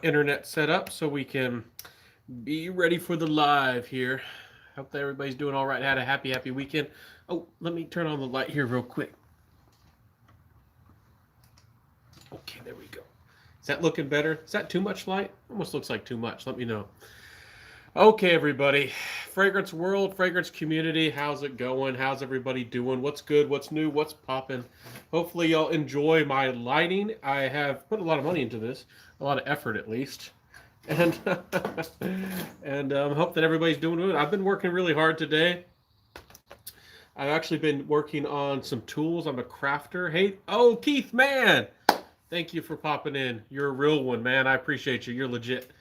internet set up so we can be ready for the live here. Hope that everybody's doing all right. Had a happy weekend. Oh, let me turn on the light here real quick. Okay, there we go. Is that looking better? Is that too much light? Almost looks like too much. Let me know. Okay, everybody. Fragrance world, fragrance community. How's it going? How's everybody doing? What's good? What's new? What's popping? Hopefully, y'all enjoy my lighting. I have put a lot of money into this, a lot of effort at least. And hope that everybody's doing good. I've been working really hard today. I've actually been working on some tools. I'm a crafter. Hey, oh Keith, man, thank you for popping in. You're a real one, man. I appreciate you. You're legit.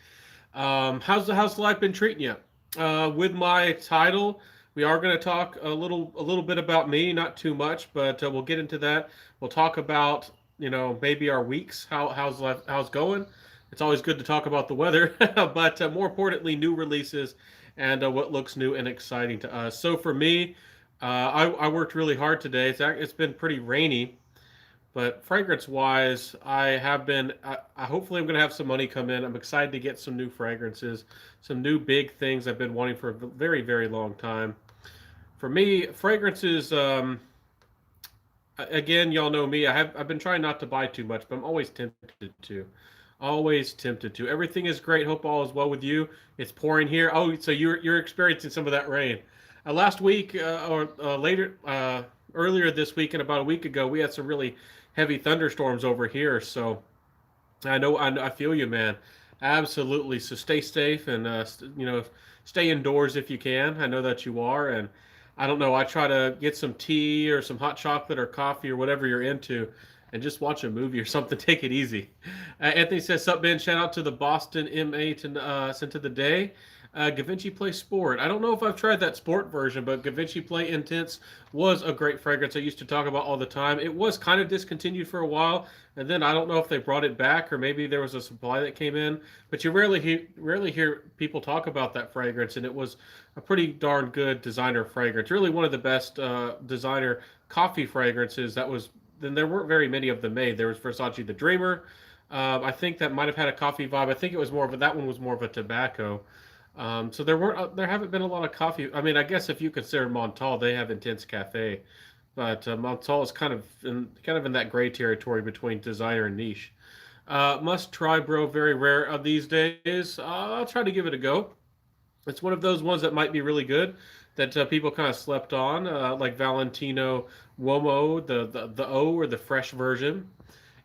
How's life been treating you? With my title, we are going to talk a little bit about me, not too much, but we'll get into that. We'll talk about maybe our weeks, how's going. It's always good to talk about the weather, but more importantly, new releases and what looks new and exciting to us. So for me, I worked really hard today. It's been pretty rainy, but fragrance wise, I have been. I hopefully I'm going to have some money come in. I'm excited to get some new fragrances, some new big things I've been wanting for a very long time. For me, fragrances. Again, y'all know me. I've been trying not to buy too much, but I'm always tempted to. Always tempted to. Everything is great. Hope all is well with you. It's pouring here. Oh, so you're experiencing some of that rain. Last week or later earlier this week and about a week ago, we had some really heavy thunderstorms over here. So I feel you, man. Absolutely. So stay safe and stay indoors if you can. I know that you are, and I don't know. I try to get some tea or some hot chocolate or coffee or whatever you're into, and just watch a movie or something. Take it easy. Anthony says, "Sup, Ben? Shout out to the Boston M8 and sent to the day." Gavinci Play Sport. I don't know if I've tried that sport version, but Gavinci Play Intense was a great fragrance I used to talk about all the time. It was kind of discontinued for a while, and then I don't know if they brought it back or maybe there was a supply that came in. But you rarely hear people talk about that fragrance, and it was a pretty darn good designer fragrance. Really one of the best designer coffee fragrances that was. Then there weren't very many of them made. There was Versace the Dreamer. I think that might have had a coffee vibe. I think it was more of a, that one was more of a tobacco. So there haven't been a lot of coffee. I mean, I guess if you consider Montal, they have Intense Cafe, but Montal is kind of in that gray territory between designer and niche. Must try, bro. Very rare of these days. I'll try to give it a go. It's one of those ones that might be really good that people kind of slept on, like Valentino Uomo, the O or the fresh version.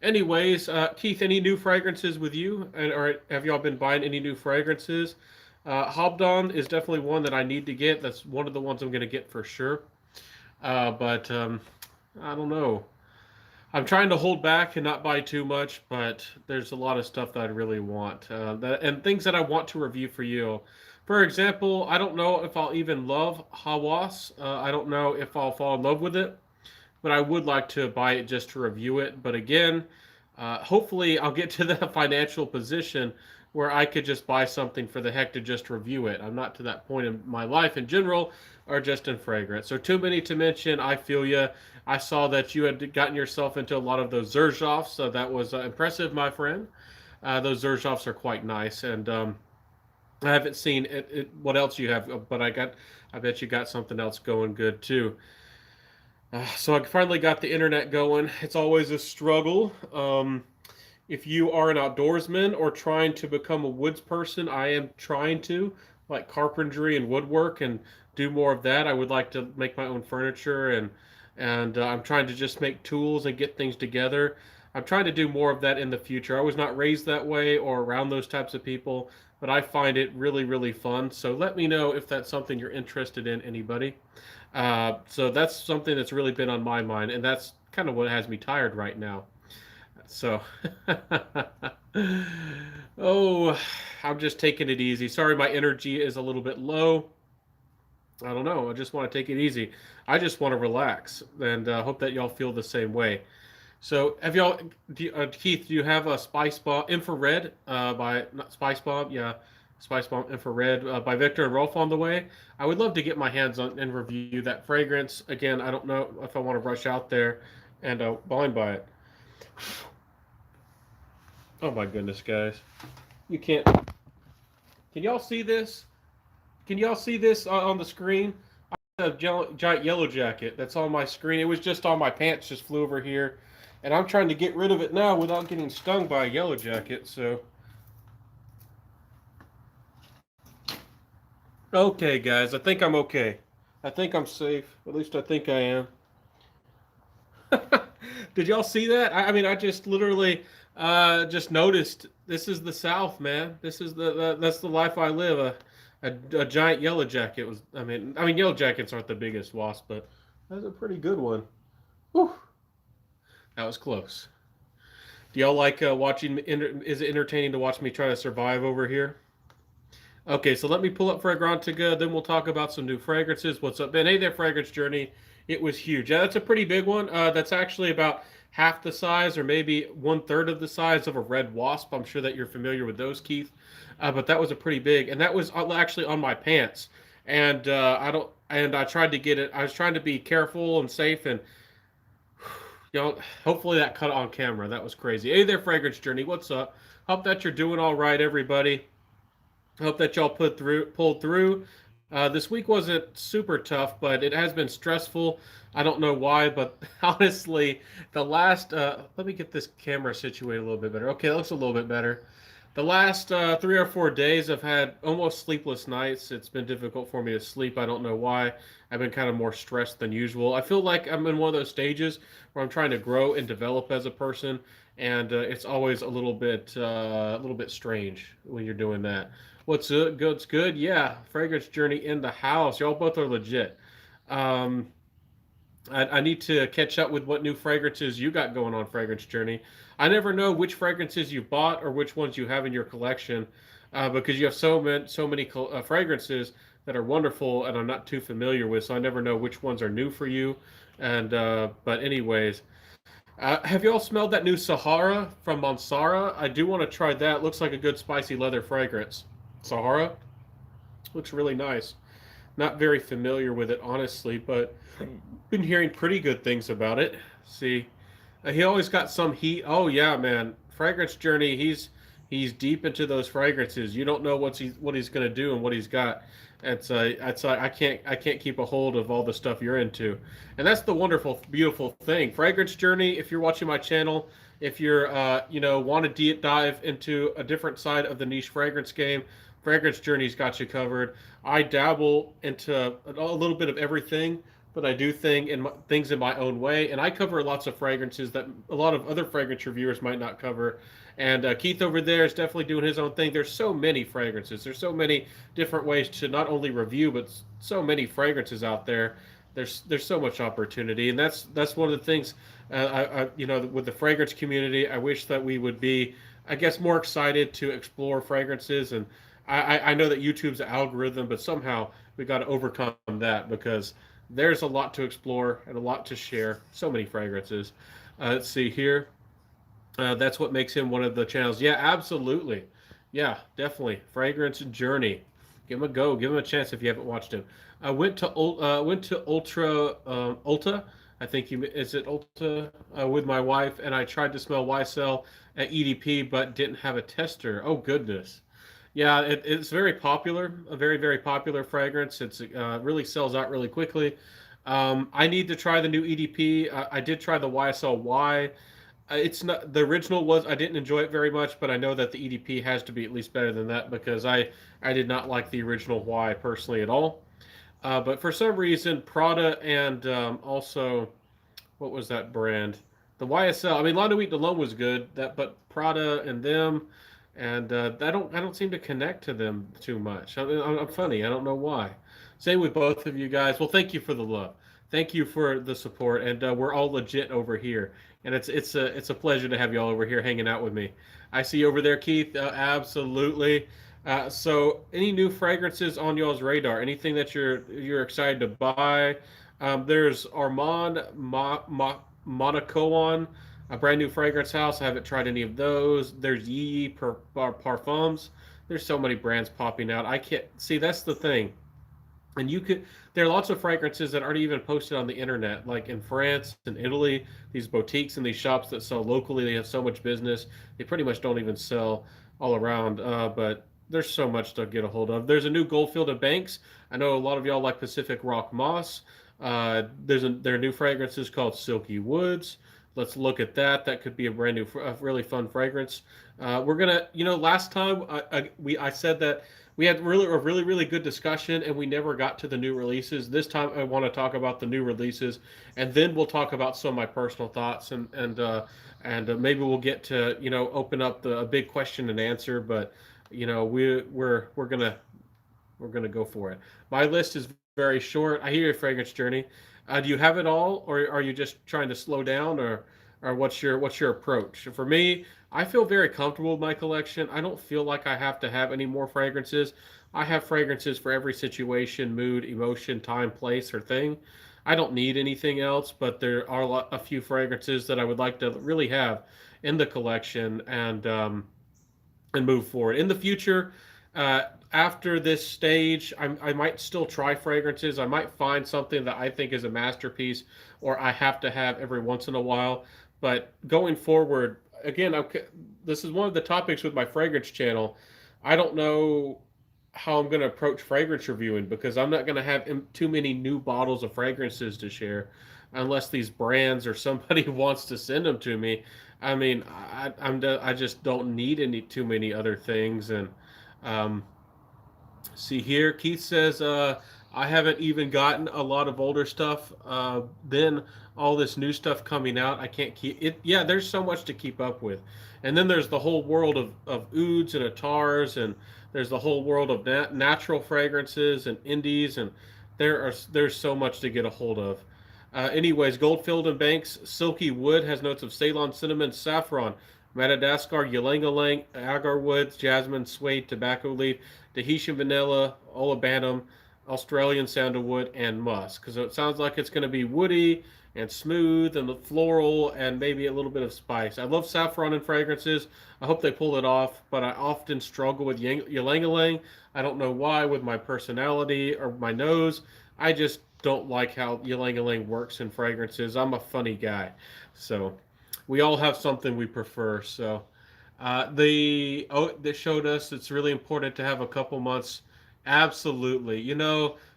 Anyways, Keith, any new fragrances with you? Or have y'all been buying any new fragrances? Hobdon is definitely one that I need to get. That's one of the ones I'm going to get for sure. But I don't know. I'm trying to hold back and not buy too much, but there's a lot of stuff that I really want, and things that I want to review for you. For example, I don't know if I'll even love Hawas. I don't know if I'll fall in love with it, but I would like to buy it just to review it. But again, hopefully I'll get to the financial position where I could just buy something for the heck to just review it. I'm not to that point in my life in general, or just in fragrance. So too many to mention. I feel you. I saw that you had gotten yourself into a lot of those Zerzhofs, so that was impressive, my friend. Those Zerzhofs are quite nice, and I haven't seen what else you have, but I bet you got something else going good too. So I finally got the internet going. It's always a struggle. If you are an outdoorsman or trying to become a woods person, I am trying to, like carpentry and woodwork, and do more of that. I would like to make my own furniture, and I'm trying to just make tools and get things together. I'm trying to do more of that in the future. I was not raised that way or around those types of people, but I find it really fun. So let me know if that's something you're interested in, anybody. So that's something that's really been on my mind, and that's kind of what has me tired right now. So, oh, I'm just taking it easy. Sorry, my energy is a little bit low. I don't know. I just want to take it easy. I just want to relax, and hope that y'all feel the same way. So, Keith? Do you have a Spice Bomb Infrared by not Spice Bomb? Yeah, Spice Bomb Infrared by Victor and Rolf on the way. I would love to get my hands on and review that fragrance. Again, I don't know if I want to rush out there and blind buy it. Oh my goodness, guys! You can't. Can y'all see this? Can y'all see this on the screen? I have a giant yellow jacket that's on my screen. It was just on my pants, just flew over here, and I'm trying to get rid of it now without getting stung by a yellow jacket. So, okay, guys, I think I'm okay. I think I'm safe. At least I think I am. Did y'all see that? I mean, I just literally just noticed. This is the South, man. This is that's the life I live. A giant yellow jacket was. I mean, yellow jackets aren't the biggest wasp, but that's a pretty good one. Whew, that was close. Do y'all like watching? Is it entertaining to watch me try to survive over here? Okay, so let me pull up Fragrantica, then we'll talk about some new fragrances. What's up, Ben? Hey there, Fragrance Journey. It was huge. Yeah, that's a pretty big one. That's actually about half the size, or maybe 1/3 of the size of a red wasp. I'm sure that you're familiar with those, Keith. But that was a pretty big, and that was actually on my pants. And I don't. And I tried to get it. I was trying to be careful and safe, and hopefully that cut on camera. That was crazy. Hey there, Fragrance Journey. What's up? Hope that you're doing all right, everybody. Hope that y'all pulled through. This week wasn't super tough, but it has been stressful. I don't know why, but honestly, the last let me get this camera situated a little bit better. Okay, it looks a little bit better. The last 3 or 4 days, I've had almost sleepless nights. It's been difficult for me to sleep. I don't know why. I've been kind of more stressed than usual. I feel like I'm in one of those stages where I'm trying to grow and develop as a person, and it's always a little bit strange when you're doing that. What's good? It's good. Yeah, Fragrance Journey in the house. Y'all both are legit. Um, I need to catch up with what new fragrances you got going on, Fragrance Journey. I never know which fragrances you bought or which ones you have in your collection, because you have so many fragrances that are wonderful and I'm not too familiar with, so I never know which ones are new for you. And but anyways, have y'all smelled that new Sahara from Mansara? I do want to try that. Looks like a good spicy leather fragrance. Sahara looks really nice. Not very familiar with it, honestly, but been hearing pretty good things about it. See, he always got some heat. Oh yeah, man, Fragrance Journey. He's deep into those fragrances. You don't know what he's gonna do and what he's got. It's I can't keep a hold of all the stuff you're into, and that's the wonderful, beautiful thing. Fragrance Journey. If you're watching my channel, if you're want to deep dive into a different side of the niche fragrance game, Fragrance Journey's got you covered. I dabble into a little bit of everything, but I do things in my own way, and I cover lots of fragrances that a lot of other fragrance reviewers might not cover. And Keith over there is definitely doing his own thing. There's so many fragrances. There's so many different ways to not only review, but so many fragrances out there. There's so much opportunity, and that's one of the things. With the fragrance community, I wish that we would be, I guess, more excited to explore fragrances. And I know that YouTube's algorithm, but somehow we got to overcome that because there's a lot to explore and a lot to share. So many fragrances. Let's see here. That's what makes him one of the channels. Yeah, absolutely. Yeah, definitely. Fragrance Journey. Give him a go. Give him a chance if you haven't watched him. I went to Ulta. I think is it Ulta with my wife, and I tried to smell YSL at EDP, but didn't have a tester. Oh goodness. Yeah, it's very popular. A very very popular fragrance. It's really sells out really quickly. I need to try the new EDP. I did try the YSL Y. It's not the original was I didn't enjoy it very much, but I know that the EDP has to be at least better than that because I did not like the original Y personally at all. But for some reason, Prada and also what was that brand? The YSL. I mean, La Nuit de l'Homme was good. But Prada and them, and I don't seem to connect to them too much. I'm funny. I don't know why. Same with both of you guys. Well, thank you for the love. Thank you for the support, and we're all legit over here. And it's a pleasure to have you all over here hanging out with me. I see you over there, Keith. Absolutely. So, any new fragrances on y'all's radar? Anything that you're excited to buy? There's Armand Monaco, a brand new fragrance house. I haven't tried any of those. There's Yee Parfums. There's so many brands popping out. I can't see. That's the thing. And there are lots of fragrances that aren't even posted on the internet. Like in France and Italy, these boutiques and these shops that sell locally, they have so much business. They pretty much don't even sell all around. But there's so much to get a hold of. There's a new Goldfield and Banks. I know a lot of y'all like Pacific Rock Moss. There are new fragrances called Silky Woods. Let's look at that. That could be a brand new, a really fun fragrance. We're gonna, last time I said that we had really good discussion, and we never got to the new releases. This time, I want to talk about the new releases, and then we'll talk about some of my personal thoughts, and maybe we'll get to open up a big question and answer. But we're gonna go for it. My list is very short. I hear your fragrance journey. Do you have it all, or are you just trying to slow down, or what's your approach? For me, I feel very comfortable with my collection. I don't feel like I have to have any more fragrances. I have fragrances for every situation, mood, emotion, time, place, or thing. I don't need anything else, but there are a few fragrances that I would like to really have in the collection, and move forward in the future. Uh, After this stage, I might still try fragrances. I might find something that I think is a masterpiece, or I have to have every once in a while. But going forward, again, this is one of the topics with my fragrance channel. I don't know how I'm going to approach fragrance reviewing, because I'm not going to have too many new bottles of fragrances to share unless these brands or somebody wants to send them to me. I mean, I just don't need any too many other things. And um, see here, Keith says, I haven't even gotten a lot of older stuff. Then all this new stuff coming out, I can't keep it. Yeah, there's so much to keep up with. And then there's the whole world of ouds and atars, and there's the whole world of natural fragrances and indies, and there's so much to get a hold of. Anyways, Goldfield and Banks Silky Wood has notes of Ceylon cinnamon, saffron, Madagascar ylang ylang, agar woods, jasmine, suede, tobacco leaf, Tahitian vanilla, olibanum, Australian sandalwood, and musk. Because it sounds like it's going to be woody and smooth and floral and maybe a little bit of spice. I love saffron in fragrances. I hope they pull it off, but I often struggle with ylang ylang. I don't know why, with my personality or my nose. I just don't like how ylang ylang works in fragrances. I'm a funny guy. So we all have something we prefer. So they showed us it's really important to have a couple months. Absolutely.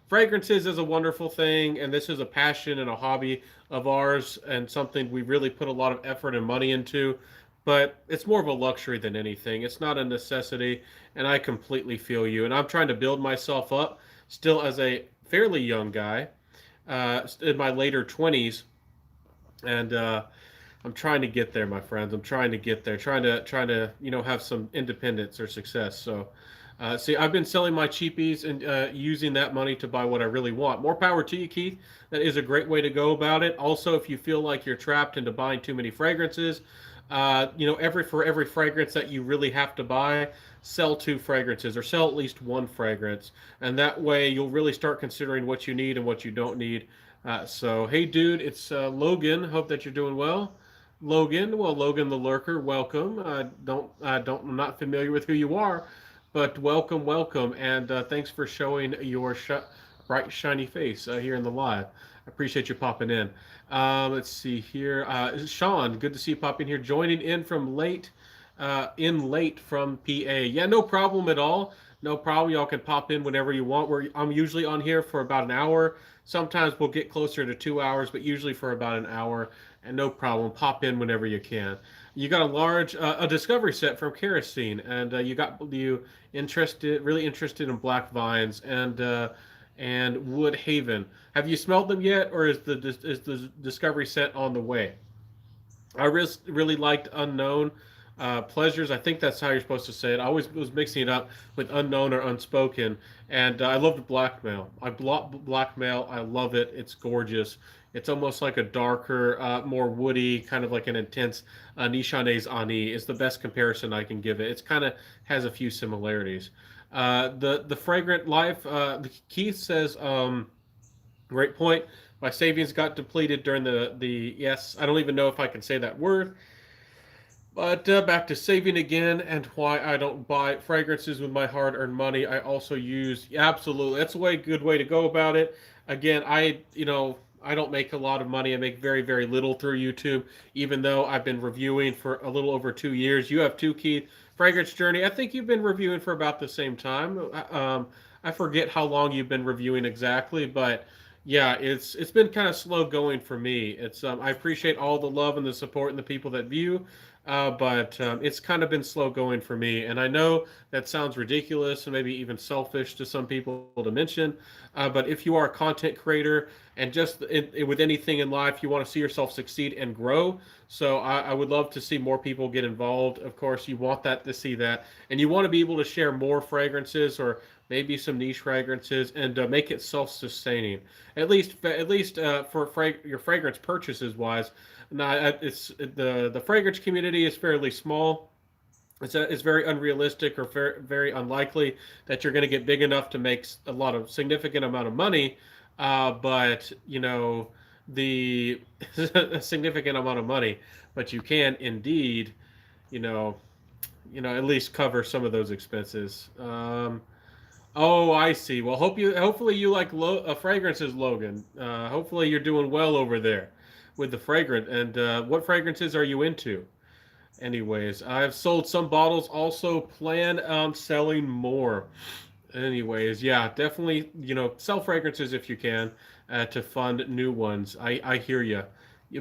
Fragrances is a wonderful thing, and this is a passion and a hobby of ours, and something we really put a lot of effort and money into. But it's more of a luxury than anything. It's not a necessity, and I completely feel you. And I'm trying to build myself up still as a fairly young guy, in my later 20s, and I'm trying to get there, my friends. I'm trying to get there, trying to have some independence or success. So, see, I've been selling my cheapies and using that money to buy what I really want. More power to you, Keith. That is a great way to go about it. Also, if you feel like you're trapped into buying too many fragrances, every fragrance that you really have to buy, sell two fragrances or sell at least one fragrance, and that way you'll really start considering what you need and what you don't need. So, hey, dude, it's Logan. Hope that you're doing well. Logan, well, Logan the Lurker, welcome. I'm not familiar with who you are, but welcome, and thanks for showing your bright, shiny face here in the live. I appreciate you popping in. Let's see here. Sean, good to see you popping here, joining in from late from PA. Yeah, no problem at all. No problem. Y'all can pop in whenever you want. I'm usually on here for about an hour. Sometimes we'll get closer to 2 hours, but usually for about an hour. And no problem. Pop in whenever you can. You got a discovery set from Kerosene, and really interested in Black Vines and Woodhaven. Have you smelled them yet, or is the discovery set on the way? I really liked Unknown Pleasures. I think that's how you're supposed to say it. I always was mixing it up with Unknown or Unspoken. And I loved Blackmail. I bought Blackmail. I love it. It's gorgeous. It's almost like a darker, more woody, kind of like an intense Nishane's Ani is the best comparison I can give it. It's kind of has a few similarities. The Fragrant Life, Keith says, great point. My savings got depleted during yes, I don't even know if I can say that word. But back to saving again, and why I don't buy fragrances with my hard-earned money. I also use, absolutely, that's a good way to go about it. Again, I don't make a lot of money. I make very, very little through YouTube, even though I've been reviewing for a little over 2 years. You have two, Keith. Fragrance Journey. I think you've been reviewing for about the same time. I forget how long you've been reviewing exactly, but yeah, it's been kind of slow going for me. It's I appreciate all the love and the support and the people that view, but it's kind of been slow going for me. And I know that sounds ridiculous and maybe even selfish to some people to mention, but if you are a content creator and just with anything in life, you want to see yourself succeed and grow. So I would love to see more people get involved. Of course, you want that to see that, and you want to be able to share more fragrances or maybe some niche fragrances and make it self-sustaining. At least for your fragrance purchases wise. Now, it's the fragrance community is fairly small. It's very unrealistic or very unlikely that you're going to get big enough to make a lot of significant amount of money. But the a significant amount of money, but you can indeed, you know, at least cover some of those expenses. Oh, I see. Well, hopefully you like fragrances, Logan. Hopefully you're doing well over there with the fragrance. And what fragrances are you into? Anyways, I've sold some bottles. Also, plan on selling more. Anyways, yeah, definitely, sell fragrances if you can to fund new ones. I hear you.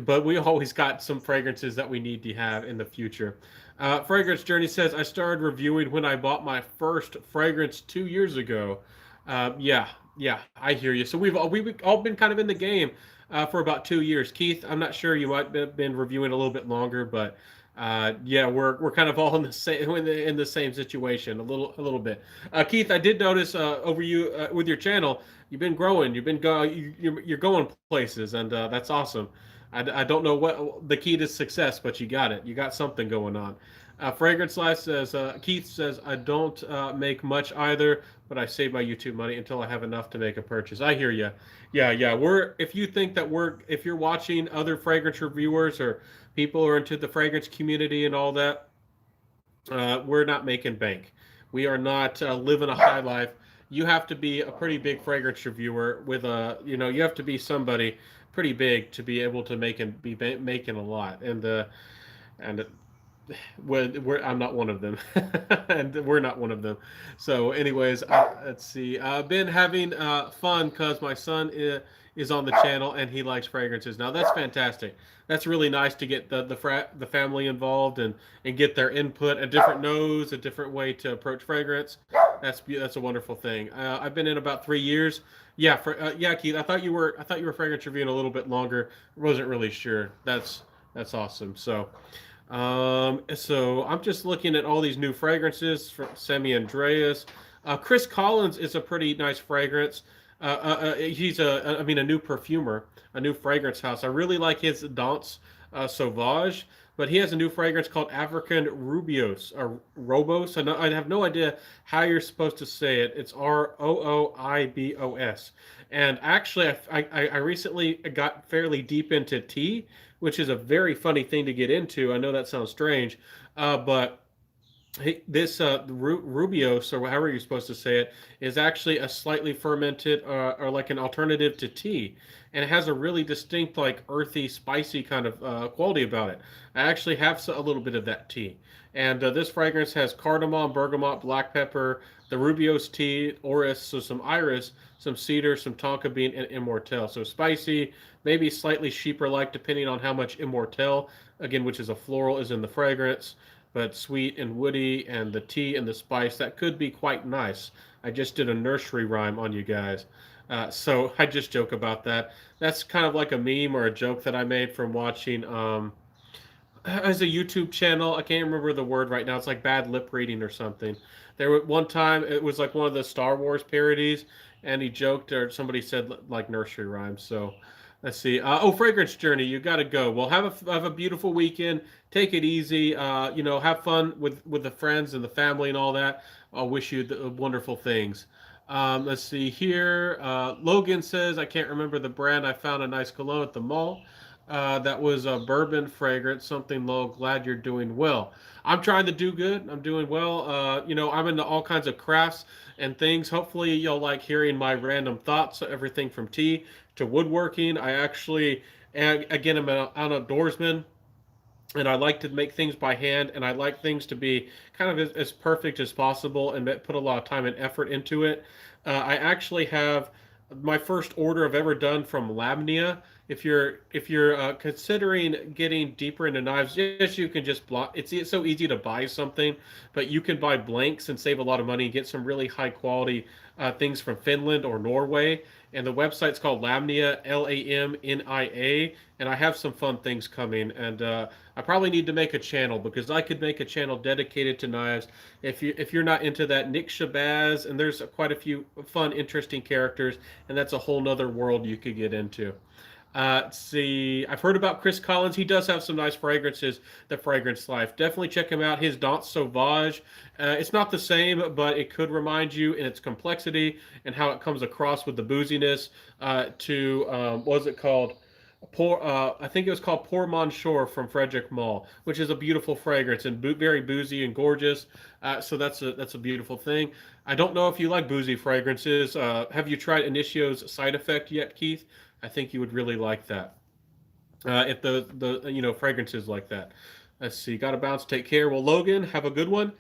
But we always got some fragrances that we need to have in the future. Fragrance Journey says, I started reviewing when I bought my first fragrance 2 years ago. Yeah, yeah, I hear you. So we've all been kind of in the game for about 2 years. Keith, I'm not sure, you might have been reviewing a little bit longer, but yeah, we're kind of all in the same situation a little bit. Keith, I did notice over you with your channel, you've been growing, you're going places, and that's awesome. I don't know what the key to success, but you got it. You got something going on. Fragrance Life says, Keith says, I don't make much either, but I save my YouTube money until I have enough to make a purchase. I hear you. Yeah, yeah. If you think that if you're watching other fragrance reviewers or people who are into the fragrance community and all that, we're not making bank. We are not living a high life. You have to be a pretty big fragrance reviewer with you have to be somebody pretty big to be able to be making a lot. And I'm not one of them, and we're not one of them. So, anyways, let's see. I've been having fun because my son is on the channel and he likes fragrances. Now that's fantastic. That's really nice to get the family involved and get their input, a different nose, a different way to approach fragrance. That's a wonderful thing. I've been in about 3 years. Yeah, yeah, Keith. I thought you were fragrance reviewing a little bit longer. Wasn't really sure. That's awesome. So I'm just looking at all these new fragrances from Semi Andreas. Chris Collins is a pretty nice fragrance. He's a new perfumer, a new fragrance house. I really like his Danse Sauvage, but he has a new fragrance called African Rubios or Robos. I have no idea how you're supposed to say it. It's Rooibos. And actually, I recently got fairly deep into tea, which is a very funny thing to get into. I know that sounds strange, but this Rubios, or however you're supposed to say it, is actually a slightly fermented or like an alternative to tea, and it has a really distinct, like earthy, spicy kind of quality about it. I actually have a little bit of that tea, and this fragrance has cardamom, bergamot, black pepper, the Rubios tea, orris, so some iris, some cedar, some tonka bean, and immortelle. So spicy, maybe slightly sheeper-like, depending on how much immortelle, again, which is a floral, is in the fragrance. But sweet and woody, and the tea and the spice, that could be quite nice. I just did a nursery rhyme on you guys. So I just joke about that. That's kind of like a meme or a joke that I made from watching as a YouTube channel. I can't remember the word right now. It's like bad lip reading or something. One time it was like one of the Star Wars parodies, and he joked or somebody said like nursery rhymes. So let's see. Fragrance Journey, you got to go. Well, have a beautiful weekend. Take it easy. Have fun with the friends and the family and all that. I'll wish you wonderful things. Let's see here. Logan says, I can't remember the brand. I found a nice cologne at the mall. That was a bourbon fragrance, something low. Glad you're doing well. I'm trying to do good. I'm doing well. I'm into all kinds of crafts and things. Hopefully, you'll like hearing my random thoughts. Everything from tea to woodworking. I actually, again, I'm an outdoorsman. and I like to make things by hand, and I like things to be kind of as perfect as possible, and put a lot of time and effort into it. I actually have my first order I've ever done from Labnia. If you're considering getting deeper into knives, yes, you can just block. It's so easy to buy something, but you can buy blanks and save a lot of money and get some really high quality things from Finland or Norway. And the website's called Lamnia, Lamnia, and I have some fun things coming. And I probably need to make a channel, because I could make a channel dedicated to knives. If you're not into that, Nick Shabazz, and there's quite a few fun, interesting characters, and that's a whole nother world you could get into. Let's see. I've heard about Chris Collins. He does have some nice fragrances. The Fragrance Life. Definitely check him out. His Dance Sauvage. It's not the same, but it could remind you in its complexity and how it comes across with the booziness. To what was it called? I think it was called Pour Monsieur from Frederick Mall, which is a beautiful fragrance and very boozy and gorgeous. So that's a beautiful thing. I don't know if you like boozy fragrances. Have you tried Initio's Side Effect yet, Keith? I think you would really like that. If the fragrances like that. Let's see. Got to bounce. Take care. Well, Logan, have a good one.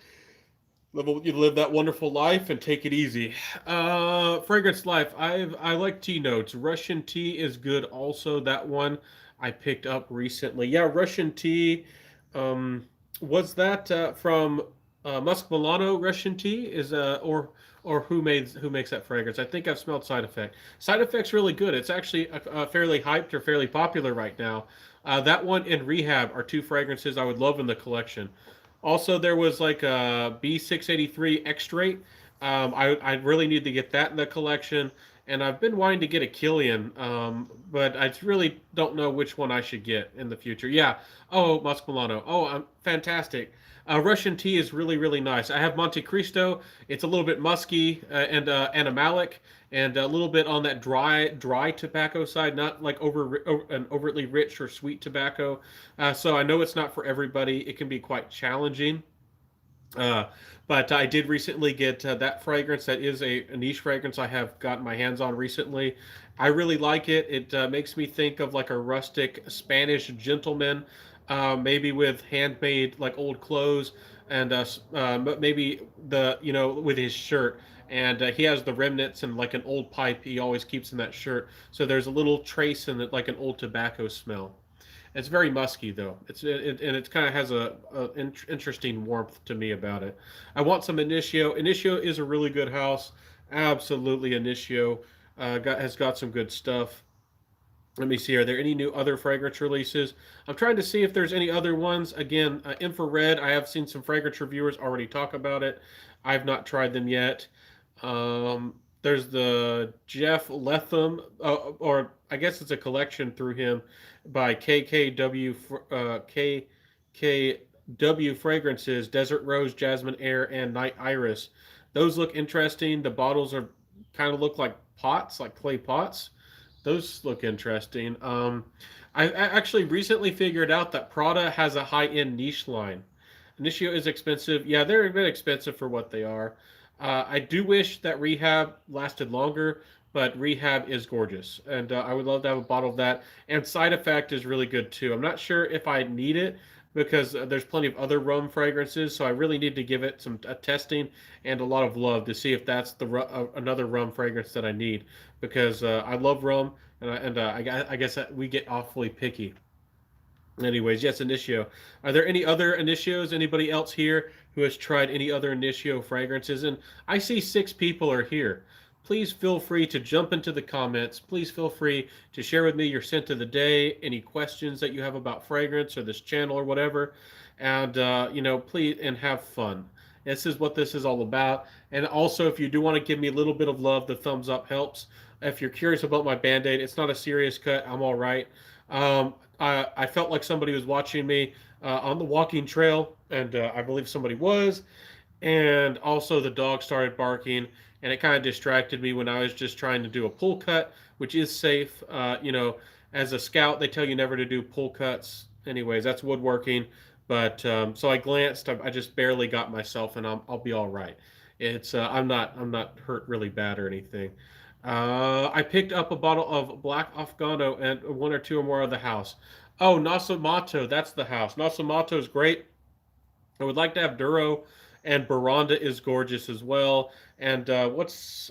Live that wonderful life and take it easy. Fragrance Life. I like tea notes. Russian tea is good. Also, that one I picked up recently. Yeah, Russian tea. Um, was that from Musk Milano Russian tea? Is or who makes that fragrance? I think I've smelled Side Effect. Side Effect's really good. It's actually fairly hyped or fairly popular right now. That one and Rehab are two fragrances I would love in the collection. Also, there was like a B683 X-Rate. I really need to get that in the collection, and I've been wanting to get a Killian, but I really don't know which one I should get in the future. Yeah. Oh, Muscimilano. Oh, fantastic. Russian tea is really, really nice. I have Monte Cristo. It's a little bit musky and animalic, and a little bit on that dry tobacco side, not like an overtly rich or sweet tobacco. So I know it's not for everybody. It can be quite challenging. Uh, but I did recently get that fragrance. That is a niche fragrance I have gotten my hands on recently. I really like it. It makes me think of like a rustic Spanish gentleman, maybe with handmade like old clothes, and maybe with his shirt. And he has the remnants and like an old pipe he always keeps in that shirt. So there's a little trace in it, like an old tobacco smell. It's very musky though. And it kind of has a interesting warmth to me about it. I want some Initio. Initio is a really good house. Absolutely, Initio has got some good stuff. Let me see. Are there any new other fragrance releases? I'm trying to see if there's any other ones. Again, infrared. I have seen some fragrance reviewers already talk about it. I've not tried them yet. There's the Jeff Letham, or I guess it's a collection through him by KKW Fragrances, Desert Rose, Jasmine Air, and Night Iris. Those look interesting. The bottles are kind of look like pots, like clay pots. Those look interesting. I actually recently figured out that Prada has a high-end niche line. Initio is expensive. Yeah, they're a bit expensive for what they are. I do wish that Rehab lasted longer, but Rehab is gorgeous, and I would love to have a bottle of that. And Side Effect is really good too. I'm not sure if I need it because there's plenty of other rum fragrances, so I really need to give it some testing and a lot of love to see if that's another rum fragrance that I need, because I love rum, I guess that we get awfully picky. Anyways, yes, Initio. Are there any other Initios? Anybody else here who has tried any other Initio fragrances? And I see 6 people are here. Please feel free to jump into the comments. Please feel free to share with me your scent of the day, any questions that you have about fragrance or this channel or whatever. And, please, and have fun. This is what this is all about. And also, if you do want to give me a little bit of love, the thumbs up helps. If you're curious about my Band-Aid, it's not a serious cut. I'm all right. I felt like somebody was watching me on the walking trail, and I believe somebody was. And also, the dog started barking, and it kind of distracted me when I was just trying to do a pull cut, which is safe. As a scout, they tell you never to do pull cuts. Anyways, that's woodworking. But so I glanced. I just barely got myself, and I'll be all right. It's I'm not hurt really bad or anything. I picked up a bottle of Black Afghano and one or two or more of the house. Oh, Nasamato, that's the house. Nasamato is great. I would like to have Duro, and Baranda is gorgeous as well. And what's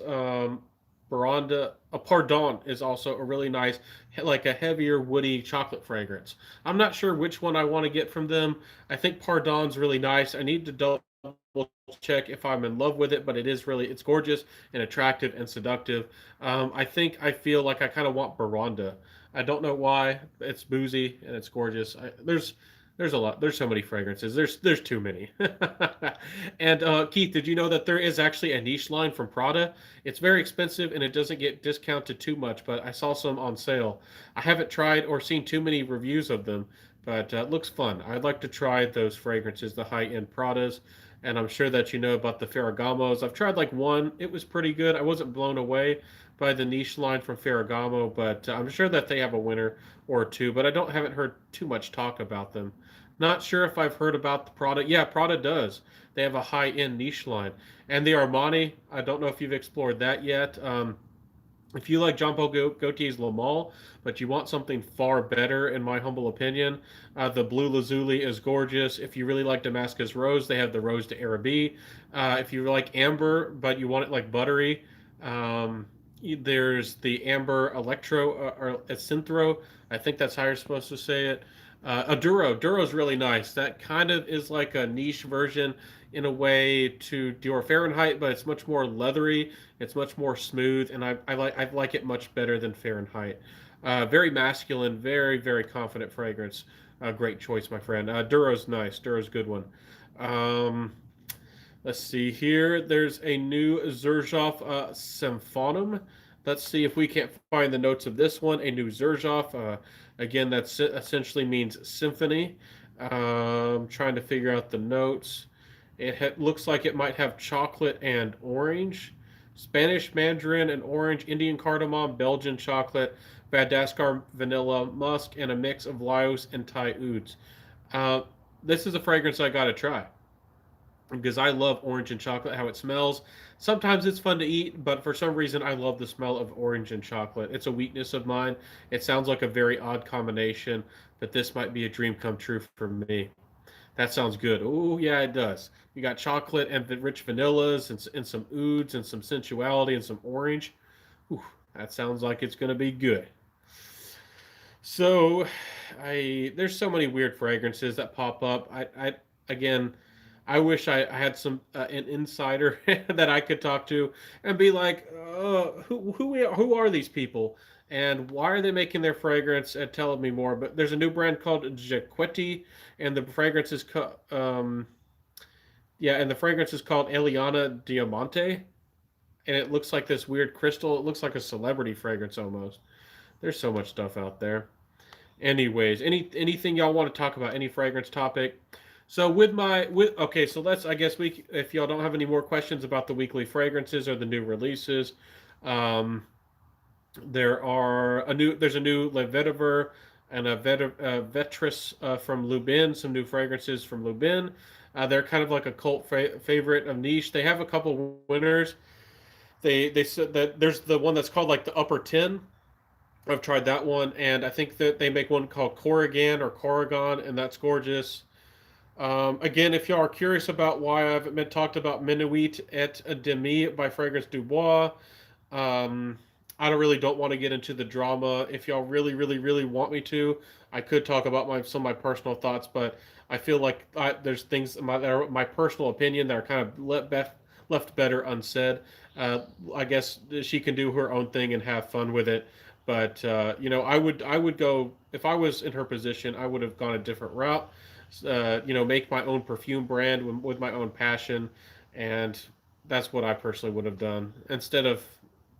Baranda? A Pardon is also a really nice, like a heavier woody chocolate fragrance. I'm not sure which one I want to get from them. I think Pardon's really nice. I need to double check if I'm in love with it, but it's gorgeous and attractive and seductive. I think I feel like I kind of want Baranda. I don't know why. It's boozy and it's gorgeous. There's a lot. There's so many fragrances. There's too many. And Keith, did you know that there is actually a niche line from Prada? It's very expensive and it doesn't get discounted too much, but I saw some on sale. I haven't tried or seen too many reviews of them, but it looks fun. I'd like to try those fragrances, the high-end Pradas, and I'm sure that you know about the Ferragamos. I've tried like one. It was pretty good. I wasn't blown away by the niche line from Ferragamo, but I'm sure that they have a winner or two, but I haven't heard too much talk about them. Not sure if I've heard about the Prada. Yeah, Prada does. They have a high-end niche line. And the Armani, I don't know if you've explored that yet. If you like Jean Paul Gaultier's Le Male, but you want something far better, in my humble opinion, the Blue Lazuli is gorgeous. If you really like Damascus Rose, they have the Rose de Araby. If you like amber, but you want it like buttery, um, there's the Amber Electro or Synthro. I think that's how you're supposed to say it. Aduro. Duro's really nice. That kind of is like a niche version in a way to Dior Fahrenheit, but it's much more leathery. It's much more smooth, and I like it much better than Fahrenheit. Very masculine, very confident fragrance. Great choice, my friend. Duro's nice. Duro's a good one. Um, let's see here. There's a new Xerjoff Symphonum. Let's see if we can't find the notes of this one. A new Xerjoff. Again, that essentially means symphony. Trying to figure out the notes. Looks like it might have chocolate and orange, Spanish mandarin and orange, Indian cardamom, Belgian chocolate, Madagascar vanilla, musk, and a mix of Laos and Thai ouds. Uh, this is a fragrance I got to try because I love orange and chocolate, how it smells. Sometimes it's fun to eat, but for some reason I love the smell of orange and chocolate. It's a weakness of mine. It sounds like a very odd combination, but this might be a dream come true for me. That sounds good. Oh, yeah, it does. You got chocolate and rich vanillas and some ouds and some sensuality and some orange. Ooh, that sounds like it's going to be good. So, there's so many weird fragrances that pop up. Again, I wish I had an insider that I could talk to and be like, who are these people and why are they making their fragrance and telling me more. But there's a new brand called Jaquetti, and the fragrance is and the fragrance is called Eliana Diamante, and it looks like this weird crystal. It looks like a celebrity fragrance almost. There's so much stuff out there. Anyways, anything y'all want to talk about? Any fragrance topic? So okay, so let's I guess we if y'all don't have any more questions about the weekly fragrances or the new releases, um, there's a new Le Vetiver and a Vetris from Lubin, some new fragrances from Lubin. They're kind of like a cult favorite of niche. They have a couple winners. They said that there's the one that's called like the Upper 10. I've tried that one, and I think that they make one called Corrigan or Corrigan, and that's gorgeous. Again, if y'all are curious about why I haven't been talked about Minuit et Demi by Fragrance Dubois, um, I don't want to get into the drama. If y'all really want me to, I could talk about some of my personal thoughts, but I feel like there's things that are my personal opinion that are kind of left better unsaid. Uh, I guess she can do her own thing and have fun with it. But I would go if I was in her position. I would have gone a different route. Make my own perfume brand with my own passion, and that's what I personally would have done instead of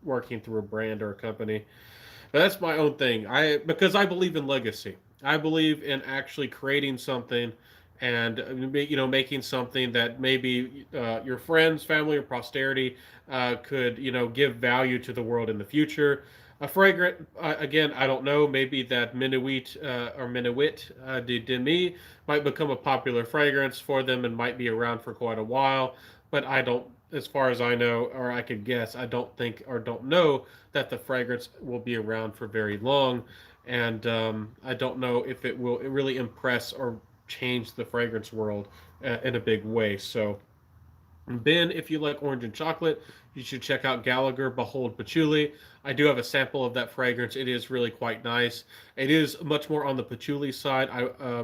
working through a brand or a company. But that's my own thing. Because I believe in legacy. I believe in actually creating something and making something that maybe your friends, family, or posterity could give value to the world in the future. A fragrant, again, I don't know. Maybe that Minuit or Minuit de Demi might become a popular fragrance for them and might be around for quite a while. But I don't. as far as I know, or I could guess, I don't think or don't know that the fragrance will be around for very long, and I don't know if it will really impress or change the fragrance world in a big way. So Ben, if you like orange and chocolate, you should check out Gallagher Behold Patchouli. I do have a sample of that fragrance. It is really quite nice. It is much more on the patchouli side.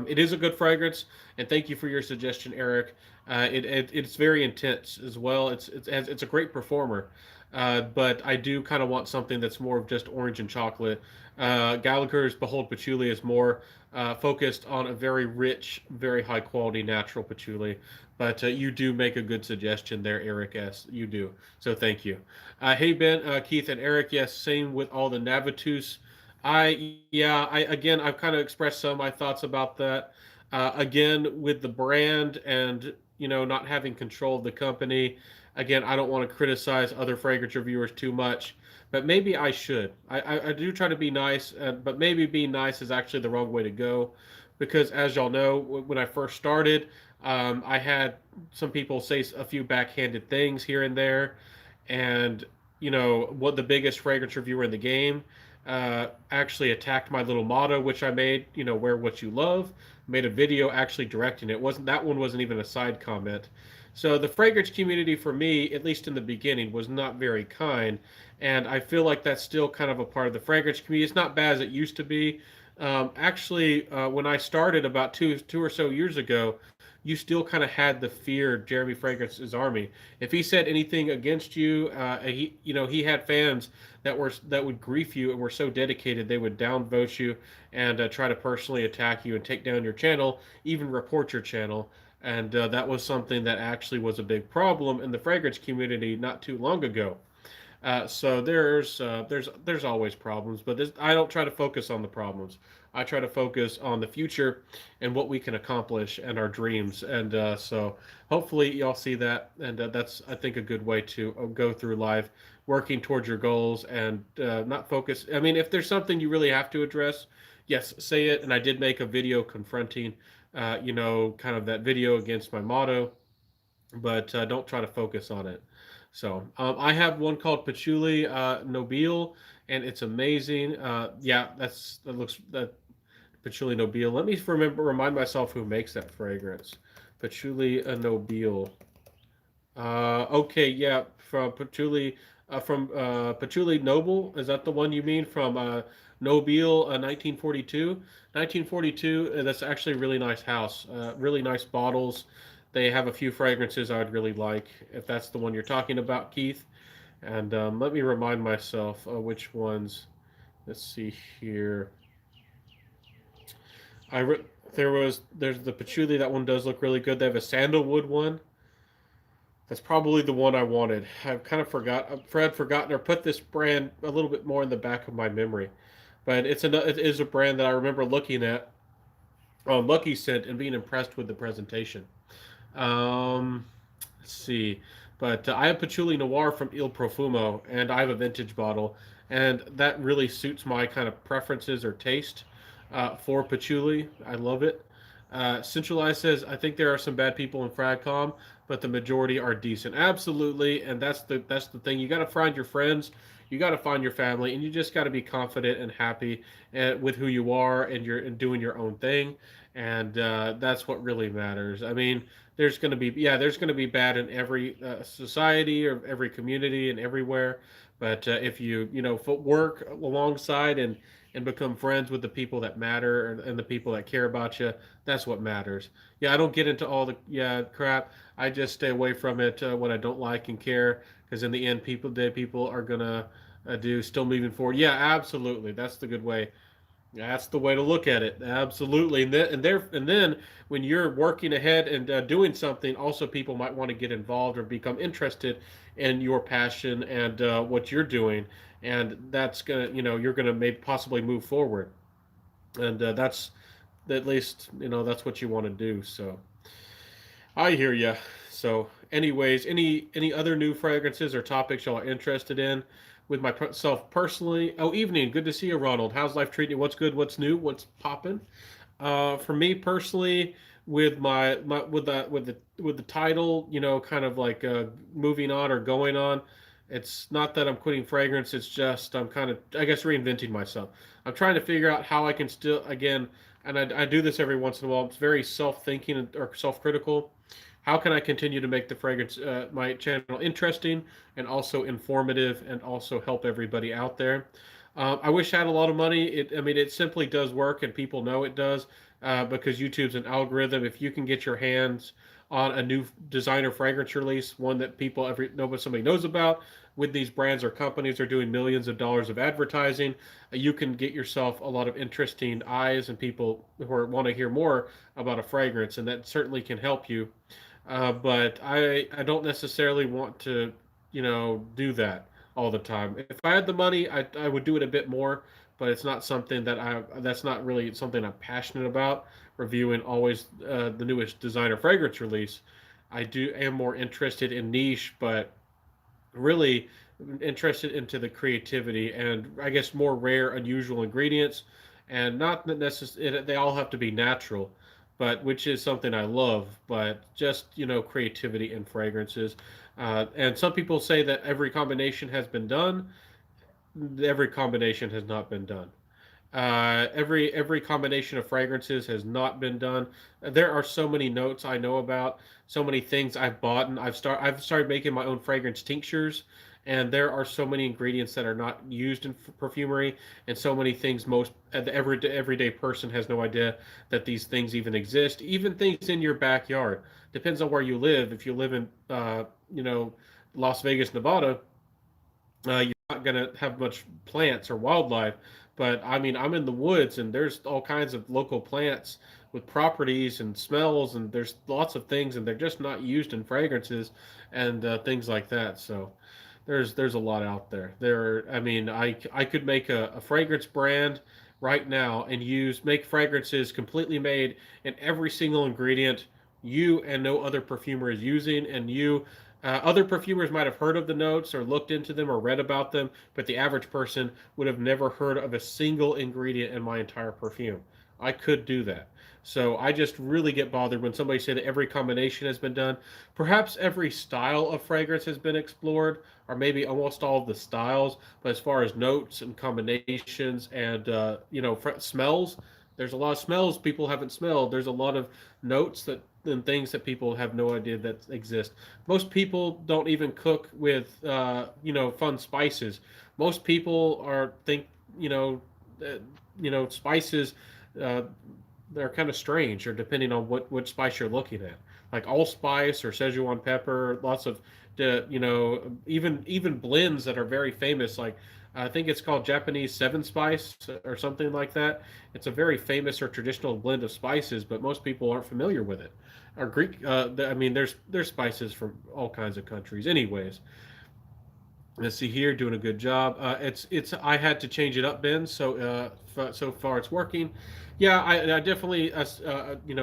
It is a good fragrance, and thank you for your suggestion, Eric. It's very intense as well. It's a great performer, but I do kind of want something that's more of just orange and chocolate. Gallagher's Behold Patchouli is more focused on a very rich, very high quality natural patchouli. But you do make a good suggestion there, Eric S. You do. So thank you. Hey, Ben, Keith, and Eric. Yes, same with all the Navitus. I've kind of expressed some of my thoughts about that. Again, with the brand and, not having control of the company. Again, I don't want to criticize other fragrance reviewers too much, but maybe I should. I do try to be nice, but maybe being nice is actually the wrong way to go, because as y'all know, when I first started, I had some people say a few backhanded things here and there, and what the biggest fragrance reviewer in the game actually attacked my little motto, which I made. Wear what you love. Made a video actually directing it. Wasn't that one wasn't even a side comment. So the fragrance community for me, at least in the beginning, was not very kind, and I feel like that's still kind of a part of the fragrance community. It's not bad as it used to be. When I started about two or so years ago, you still kind of had the fear of Jeremy Fragrance's army. If he said anything against you, he had fans that would grief you and were so dedicated they would downvote you and try to personally attack you and take down your channel, even report your channel. And that was something that actually was a big problem in the fragrance community not too long ago. So there's always problems, but I don't try to focus on the problems. I try to focus on the future and what we can accomplish and our dreams. And so hopefully y'all see that, and that's, I think, a good way to go through life, working towards your goals and not focus. I mean, if there's something you really have to address, yes, say it. And I did make a video confronting, kind of that video against my motto, but don't try to focus on it. So I have one called Patchouli Nobile, and it's amazing. That Patchouli Nobile. Let me remind myself who makes that fragrance. Patchouli Nobile. Okay, yeah, from Patchouli Noble. Is that the one you mean from Nobile 1942? 1942. That's actually a really nice house. Really nice bottles. They have a few fragrances I would really like, if that's the one you're talking about, Keith. And let me remind myself which ones. Let's see here. There's the patchouli. That one does look really good. They have a sandalwood one. That's probably the one I wanted. I've kind of forgotten or put this brand a little bit more in the back of my memory, but it is a brand that I remember looking at on Lucky Scent and being impressed with the presentation. Let's see. But I have Patchouli Noir from Il Profumo, and I have a vintage bottle, and that really suits my kind of preferences or taste for patchouli. I love it. Centralized says, I think there are some bad people in Fragcom, but the majority are decent. Absolutely, and that's the thing. You got to find your friends, you got to find your family, and you just got to be confident and happy with who you are, and you're doing your own thing, and that's what really matters. I mean, there's going to be bad in every society or every community and everywhere, but if work alongside and become friends with the people that matter and the people that care about you, that's what matters. Yeah, I don't get into all the crap. I just stay away from it when I don't like and care, because in the end, people are gonna do still moving forward. Yeah, absolutely. That's the good way. That's the way to look at it. Absolutely. And then when you're working ahead and doing something, also people might want to get involved or become interested in your passion and what you're doing, and that's gonna, you're gonna maybe possibly move forward, and that's at least that's what you want to do. So I hear you. So, anyways, any other new fragrances or topics y'all are interested in? With myself personally. Oh, evening. Good to see you, Ronald. How's life treating you? What's good? What's new? What's popping? For me personally, with my with the title, kind of like moving on or going on. It's not that I'm quitting fragrance. It's just I'm kind of, I guess, reinventing myself. I'm trying to figure out how I can still, again, and I do this every once in a while. It's very self-thinking or self-critical. How can I continue to make the fragrance my channel interesting and also informative and also help everybody out there? I wish I had a lot of money. I mean, it simply does work, and people know it does because YouTube's an algorithm. If you can get your hands on a new designer fragrance release, one that people nobody somebody knows about, with these brands or companies are doing millions of dollars of advertising, you can get yourself a lot of interesting eyes and people who want to hear more about a fragrance, and that certainly can help you. But I don't necessarily want to, do that all the time. If I had the money, I would do it a bit more, but it's not something that's not really something I'm passionate about. Reviewing always the newest designer fragrance release. I do am more interested in niche, but really interested into the creativity and I guess more rare, unusual ingredients, and not necessarily they all have to be natural, but which is something I love. But just creativity in fragrances, and some people say that every combination has been done. Every combination has not been done. Every combination of fragrances has not been done. There are so many notes I know about, so many things I've bought, and I've started making my own fragrance tinctures, and there are so many ingredients that are not used in perfumery, and so many things the everyday person has no idea that these things even exist. Even things in your backyard. Depends on where you live. If you live in Las Vegas, Nevada, you're not going to have much plants or wildlife. But I mean, I'm in the woods and there's all kinds of local plants with properties and smells, and there's lots of things, and they're just not used in fragrances and things like that. So there's a lot out there. I mean, I could make a fragrance brand right now and make fragrances completely made in every single ingredient you and no other perfumer is using, and other perfumers might have heard of the notes or looked into them or read about them, but the average person would have never heard of a single ingredient in my entire perfume. I could do that. So I just really get bothered when somebody say that every combination has been done. Perhaps every style of fragrance has been explored, or maybe almost all of the styles. But as far as notes and combinations and smells, there's a lot of smells people haven't smelled. There's a lot of notes that and things that people have no idea that exist. Most people don't even cook with fun spices. Most people are think spices uh, they're kind of strange, or depending on what spice you're looking at, like allspice or Szechuan pepper. Lots of even blends that are very famous, like I think it's called Japanese seven spice or something like that. It's a very famous or traditional blend of spices, but most people aren't familiar with it. Or Greek, I mean, there's spices from all kinds of countries. Anyways, let's see here, doing a good job. It's I had to change it up, Ben. So so far it's working. Yeah, I definitely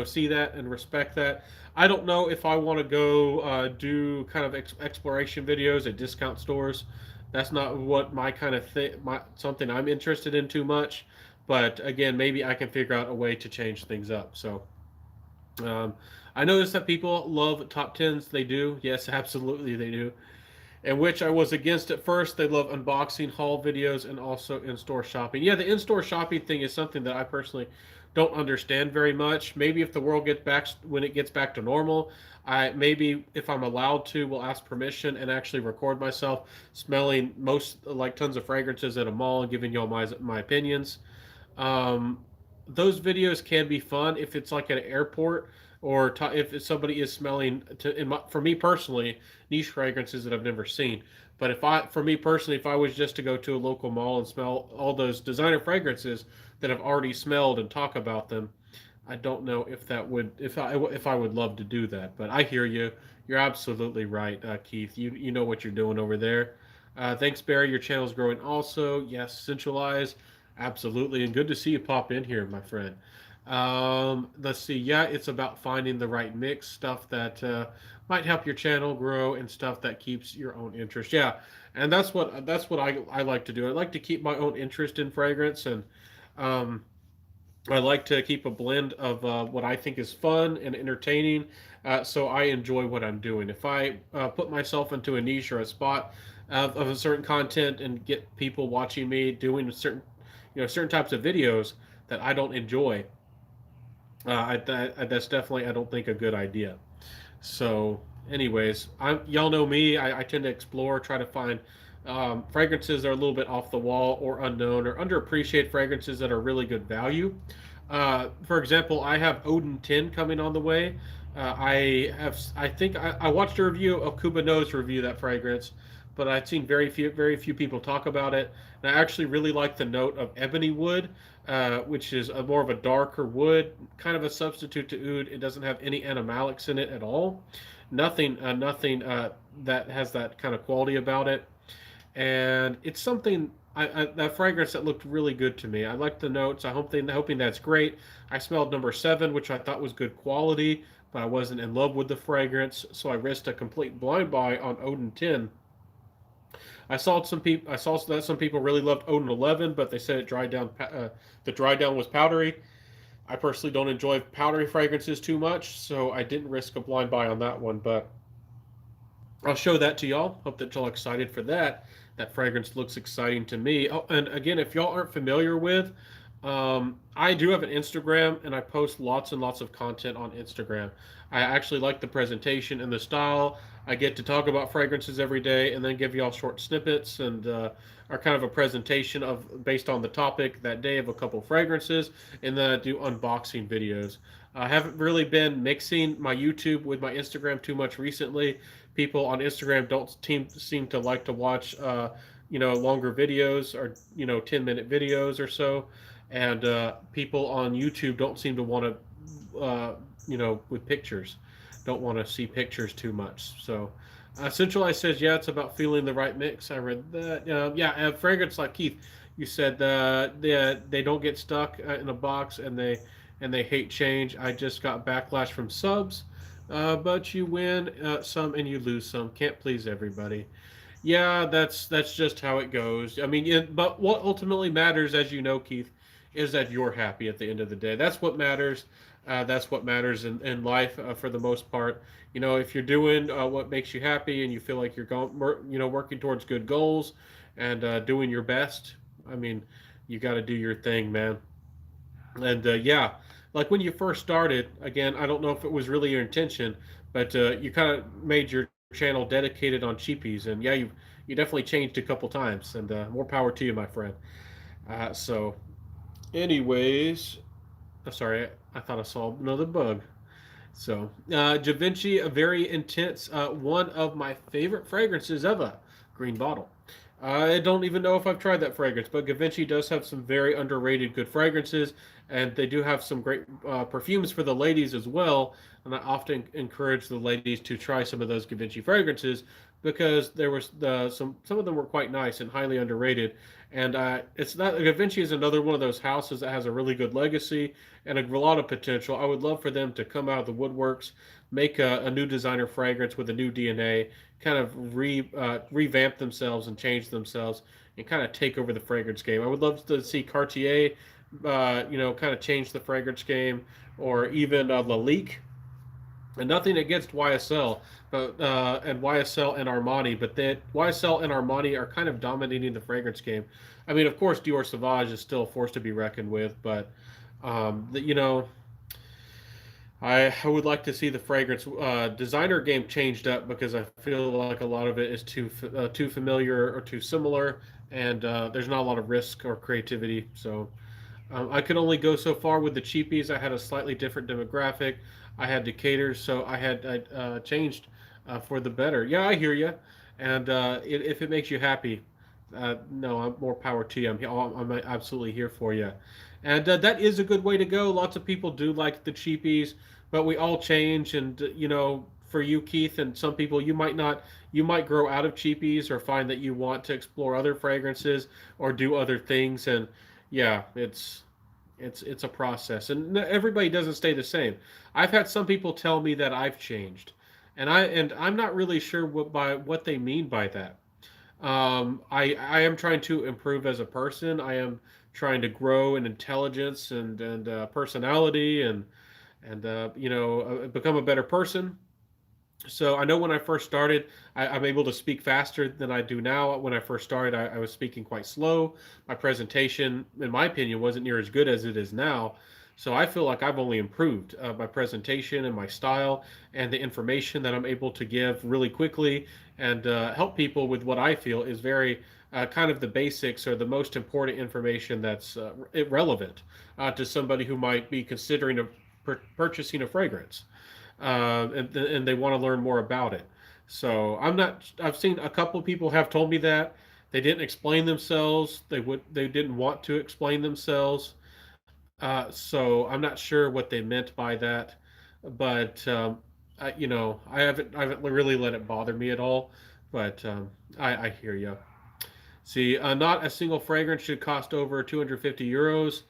see that and respect that. I don't know if I want to go do kind of exploration videos at discount stores. That's not what my kind of thing, something I'm interested in too much. But again, maybe I can figure out a way to change things up. So um, I notice that people love top tens. They do. Yes, absolutely, they do, and which I was against at first. They love unboxing haul videos and also in-store shopping. Yeah, the in-store shopping thing is something that I personally don't understand very much. Maybe if the world gets back when it gets back to normal, I maybe if I'm allowed to, will ask permission and actually record myself smelling like tons of fragrances at a mall and giving y'all my opinions. Um, those videos can be fun if it's like at an airport or if somebody is smelling for me personally niche fragrances that I've never seen. But for me personally, if I was just to go to a local mall and smell all those designer fragrances that I've already smelled and talk about them, I don't know if that would if I would love to do that. But I hear you. You're absolutely right, Keith. You know what you're doing over there. Thanks, Barry. Your channel's growing also. Yes, centralize. Absolutely. And good to see you pop in here, my friend. Let's see. Yeah, it's about finding the right mix, stuff that might help your channel grow and stuff that keeps your own interest. Yeah, and that's what I like to do. I like to keep my own interest in fragrance, and um, I like to keep a blend of what I think is fun and entertaining, so I enjoy what I'm doing. If I put myself into a niche or a spot of a certain content and get people watching me doing certain types of videos that I don't enjoy, that's definitely I don't think a good idea. So, anyways, y'all know me. I tend to explore, try to find fragrances that are a little bit off the wall or unknown or underappreciated fragrances that are really good value. For example, I have Odin 10 coming on the way. I think I watched a review of Kuba Nose review that fragrance, but I've seen very few people talk about it. And I actually really like the note of ebony wood, which is more of a darker wood, kind of a substitute to oud. It doesn't have any animalics in it at all. Nothing that has that kind of quality about it. And it's something that fragrance that looked really good to me. I like the notes. Hoping that's great. I smelled number 7, which I thought was good quality, but I wasn't in love with the fragrance, so I risked a complete blind buy on Odin 10. I saw that some people really loved Odin 11, but they said it dried down. The dry down was powdery. I personally don't enjoy powdery fragrances too much, so I didn't risk a blind buy on that one. But I'll show that to y'all. Hope that y'all excited for that. That fragrance looks exciting to me. Oh, and again, if y'all aren't familiar with, I do have an Instagram and I post lots and lots of content on Instagram. I actually like the presentation and the style. I get to talk about fragrances every day and then give y'all short snippets and are kind of a presentation of based on the topic that day of a couple fragrances, and then I do unboxing videos. I haven't really been mixing my YouTube with my Instagram too much recently. People on Instagram don't seem to like to watch longer videos or 10-minute videos or so, and people on YouTube don't seem to want to with pictures, don't want to see pictures too much. So Centralized says, yeah, it's about feeling the right mix. I read that. Yeah, fragrance, like Keith, you said, they don't get stuck in a box, and they hate change. I just got backlash from subs, but you win some and you lose some. Can't please everybody. Yeah, that's just how it goes. I mean, but what ultimately matters, as you know, Keith, is that you're happy at the end of the day. That's what matters. That's what matters in life for the most part. If you're doing what makes you happy and you feel like you're going, working towards good goals and doing your best, I mean, you got to do your thing, man. And yeah, like when you first started, again, I don't know if it was really your intention, but you kind of made your channel dedicated on cheapies, and yeah, you definitely changed a couple times, and more power to you, my friend. So, anyways, sorry, I thought I saw another bug. So, Givenchy, a very intense, one of my favorite fragrances ever, green bottle. I don't even know if I've tried that fragrance, but Givenchy does have some very underrated good fragrances, and they do have some great perfumes for the ladies as well. And I often encourage the ladies to try some of those Givenchy fragrances because there was some of them were quite nice and highly underrated. And it's not Givenchy is another one of those houses that has a really good legacy and a lot of potential. I would love for them to come out of the woodworks, make a new designer fragrance with a new DNA, kind of revamp themselves and change themselves and kind of take over the fragrance game. I would love to see Cartier, kind of change the fragrance game, or even Lalique. And nothing against YSL, but and YSL and Armani, but that YSL and Armani are kind of dominating the fragrance game. I mean, of course, Dior Sauvage is still a force to be reckoned with, but the, you know, I would like to see the fragrance designer game changed up because I feel like a lot of it is too familiar or too similar, and there's not a lot of risk or creativity. So I could only go so far with the cheapies. I had a slightly different demographic. I had Decatur's, so I changed for the better. Yeah, I hear you, and if it makes you happy, no, I'm more power to you. I'm absolutely here for you, and that is a good way to go. Lots of people do like the cheapies, but we all change, and for you, Keith, and some people, you might not. You might grow out of cheapies or find that you want to explore other fragrances or do other things, and yeah, it's a process, and everybody doesn't stay the same. I've had some people tell me that I've changed, and I'm not really sure what they mean by that. I am trying to improve as a person. I am trying to grow in intelligence and personality and become a better person. So I know when I first started, I'm able to speak faster than I do now. When I first started, I was speaking quite slow. My presentation, in my opinion, wasn't near as good as it is now. So I feel like I've only improved my presentation and my style and the information that I'm able to give really quickly and help people with what I feel is very kind of the basics or the most important information that's relevant to somebody who might be considering purchasing a fragrance and they want to learn more about it. So I'm not. I've seen a couple of people have told me that they didn't explain themselves. They didn't want to explain themselves. So I'm not sure what they meant by that, but I haven't really let it bother me at all. But I hear you. See, not a single fragrance should cost over 250 euros.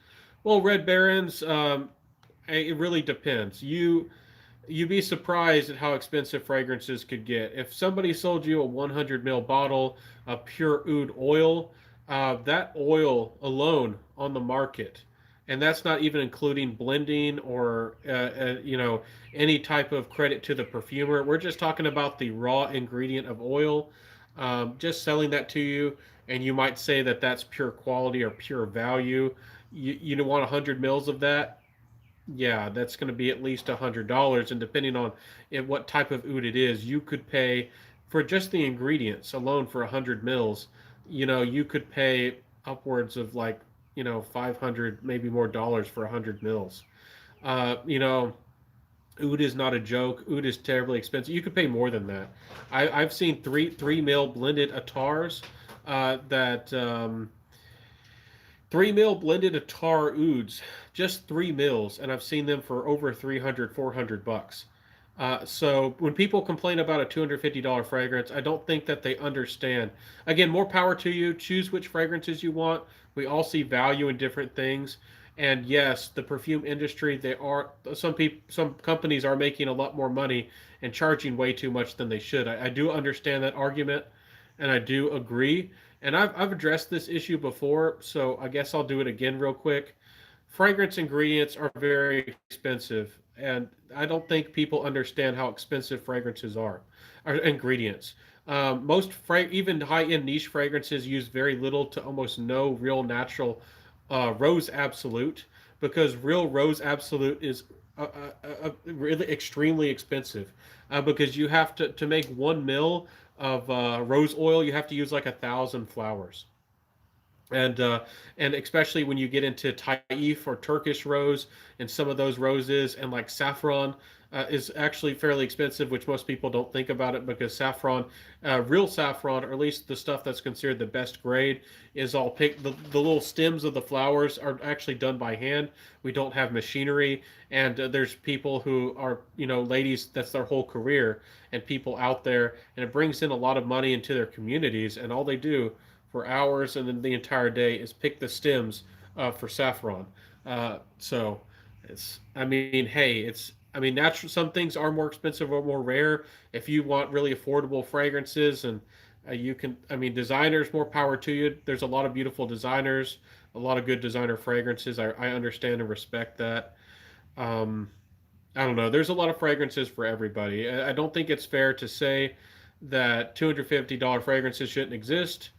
Well, Red Barons, it really depends. You'd be surprised at how expensive fragrances could get. If somebody sold you a 100 ml bottle of pure oud oil, that oil alone on the market, and that's not even including blending or any type of credit to the perfumer. We're just talking about the raw ingredient of oil. Just selling that to you, and you might say that that's pure quality or pure value. You don't want 100 mils of that. Yeah, that's going to be at least $100, and depending on what type of oud it is, you could pay for just the ingredients alone for 100 mils. You could pay upwards of like 500, maybe more dollars for 100 mils. Uh, you know, Oud is not a joke. Oud is terribly expensive. You could pay more than that. I've seen three mil blended atars that 3 mil blended attar ouds, just 3 mils, and I've seen them for over 300, $400. So when people complain about a $250 fragrance, I don't think that they understand. Again, more power to you. Choose which fragrances you want. We all see value in different things. And yes, the perfume industry, some companies are making a lot more money and charging way too much than they should. I do understand that argument, and I do agree. And I've addressed this issue before, so I guess I'll do it again real quick. Fragrance ingredients are very expensive, and I don't think people understand how expensive fragrances are, or ingredients. Even high-end niche fragrances use very little to almost no real natural rose absolute, because real rose absolute is really extremely expensive, because you have to make 1 mil of rose oil, you have to use like 1,000 flowers. And especially when you get into Taif or Turkish rose, and some of those roses, and like saffron is actually fairly expensive, which most people don't think about it, because saffron, real saffron, or at least the stuff that's considered the best grade, is all picked. The little stems of the flowers are actually done by hand. We don't have machinery, and there's people who are, ladies, that's their whole career, and people out there, and it brings in a lot of money into their communities, and all they do for hours and then the entire day is pick the stems for saffron. So natural. Some things are more expensive or more rare. If you want really affordable fragrances, and you can, designers, more power to you. There's a lot of beautiful designers, a lot of good designer fragrances. I understand and respect that. Um, I don't know. There's a lot of fragrances for everybody. I don't think it's fair to say that $250 fragrances shouldn't exist.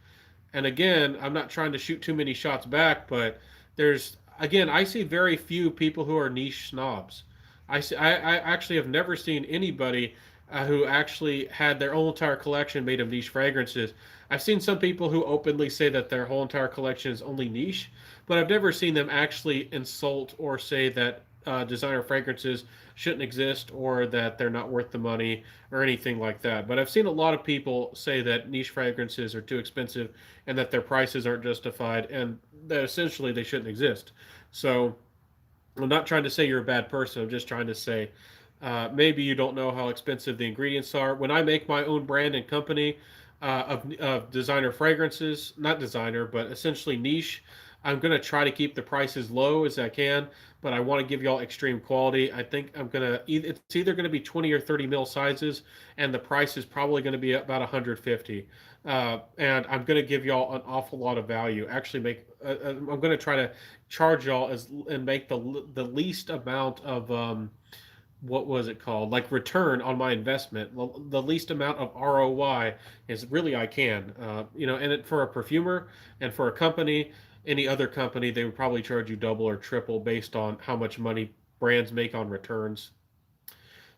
And again, I'm not trying to shoot too many shots back, but I see very few people who are niche snobs. I actually have never seen anybody who actually had their own entire collection made of niche fragrances. I've seen some people who openly say that their whole entire collection is only niche, but I've never seen them actually insult or say that designer fragrances shouldn't exist, or that they're not worth the money, or anything like that. But I've seen a lot of people say that niche fragrances are too expensive, and that their prices aren't justified, and that essentially they shouldn't exist. So I'm not trying to say you're a bad person. I'm just trying to say maybe you don't know how expensive the ingredients are. When I make my own brand and company of designer fragrances, not designer, but essentially niche, I'm going to try to keep the price as low as I can, but I want to give y'all extreme quality. I think it's either going to be 20 or 30 mil sizes, and the price is probably going to be about 150. And I'm going to give y'all an awful lot of value. Actually, I'm going to try to charge y'all and make the least amount of what was it called, like return on my investment, the least amount of ROI is really I can, and for a perfumer and for a company, any other company, they would probably charge you double or triple based on how much money brands make on returns.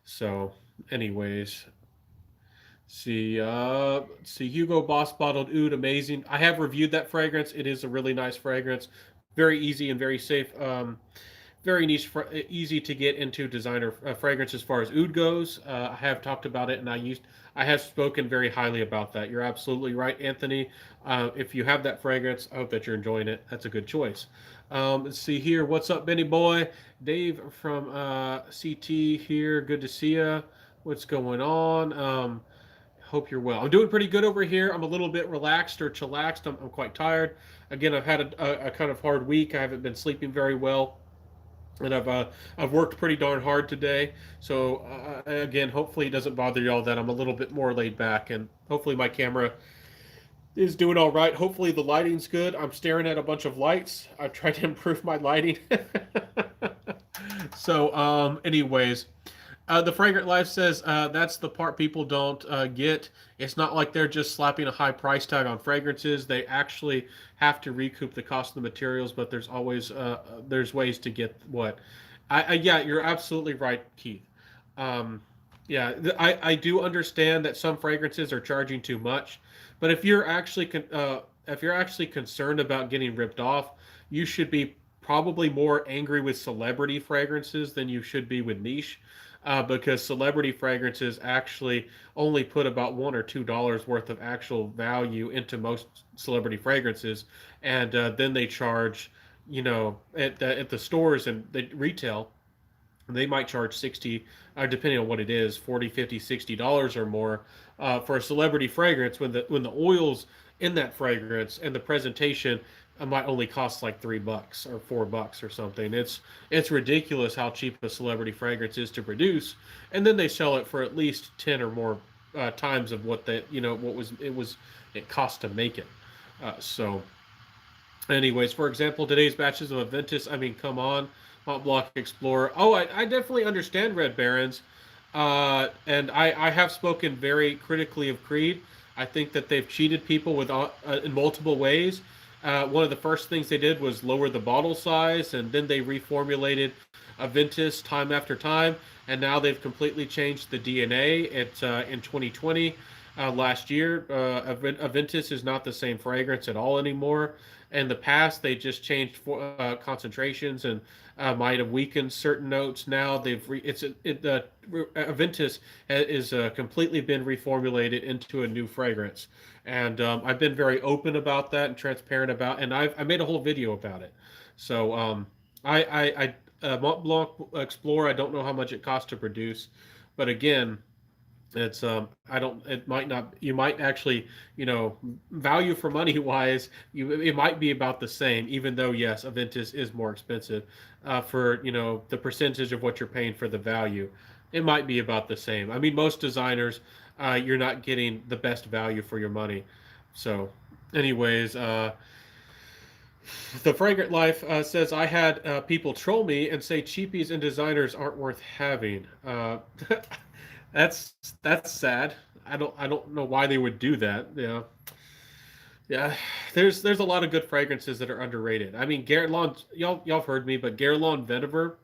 So, anyways, see Hugo Boss bottled oud, amazing. I have reviewed that fragrance. It is a really nice fragrance, very easy and very safe. Very niche, easy to get into designer fragrance as far as oud goes. I have talked about it, and I have spoken very highly about that. You're absolutely right, Anthony. If you have that fragrance, I hope that you're enjoying it. That's a good choice. Let's see here. What's up, Benny boy? Dave from CT here. Good to see you. What's going on? Hope you're well. I'm doing pretty good over here. I'm a little bit relaxed or chillaxed. I'm quite tired. Again, I've had a kind of hard week. I haven't been sleeping very well, and I've worked pretty darn hard today. So again, hopefully it doesn't bother y'all that I'm a little bit more laid back, and hopefully my camera is doing all right. Hopefully the lighting's good. I'm staring at a bunch of lights. I've tried to improve my lighting. So anyways, the Fragrant Life says that's the part people don't get. It's not like they're just slapping a high price tag on fragrances. They actually have to recoup the cost of the materials, but there's ways to get what. Yeah, you're absolutely right, Keith. Yeah, I do understand that some fragrances are charging too much, but if you're actually concerned about getting ripped off, you should be probably more angry with celebrity fragrances than you should be with niche, because celebrity fragrances actually only put about $1 or $2 worth of actual value into most celebrity fragrances, and then they charge, at the stores and the retail, they might charge 60, depending on what it is, 40, 50, $60 or more for a celebrity fragrance, when the oils in that fragrance and the presentation might only cost like $3 or $4 or something. It's ridiculous how cheap a celebrity fragrance is to produce, and then they sell it for at least 10 or more times of what it cost to make it. So anyways, for example, today's batches of Aventus, I mean, come on, Mont Blanc Explorer. Oh, I definitely understand Red Barons. And I have spoken very critically of Creed. I think that they've cheated people in multiple ways. One of the first things they did was lower the bottle size, and then they reformulated Aventus time after time, and now they've completely changed the DNA. It's in 2020, last year. Aventus is not the same fragrance at all anymore. In the past, they just changed concentrations and might have weakened certain notes. Now Aventus is completely been reformulated into a new fragrance, and I've been very open about that and transparent about, and I made a whole video about it. So Mont Blanc Explorer, I don't know how much it costs to produce, but again, it's I don't it might not you might actually, value for money wise, it might be about the same, even though yes, Aventus is more expensive for the percentage of what you're paying for the value. It might be about the same. I mean, most designers, you're not getting the best value for your money. So anyways, the Fragrant Life says I had people troll me and say cheapies and designers aren't worth having. That's sad. I don't know why they would do that. Yeah. Yeah. There's a lot of good fragrances that are underrated. I mean, Guerlain, y'all have heard me, but Guerlain Vetiver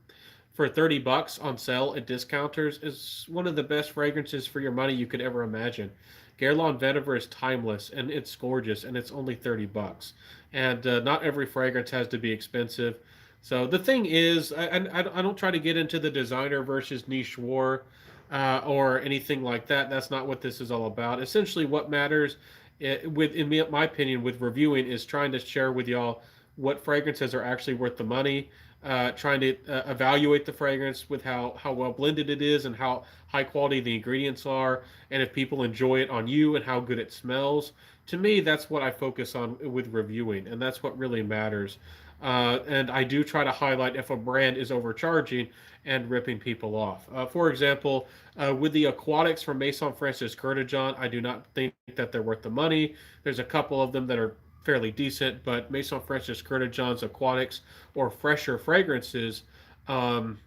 for $30 on sale at discounters is one of the best fragrances for your money you could ever imagine. Guerlain Vetiver is timeless and it's gorgeous, and it's only $30. And not every fragrance has to be expensive. So the thing is, I don't try to get into the designer versus niche war or anything like that. That's not what this is all about. Essentially, what matters, in my opinion, with reviewing is trying to share with y'all what fragrances are actually worth the money. trying to evaluate the fragrance with how well blended it is and how high quality the ingredients are, and if people enjoy it on you and how good it smells. To me, that's what I focus on with reviewing, and that's what really matters. And I do try to highlight if a brand is overcharging and ripping people off. For example, with the aquatics from Maison Francis Kurkdjian, I do not think that they're worth the money. There's a couple of them that are fairly decent, but Maison Francis Kurkdjian's aquatics or fresher fragrances um,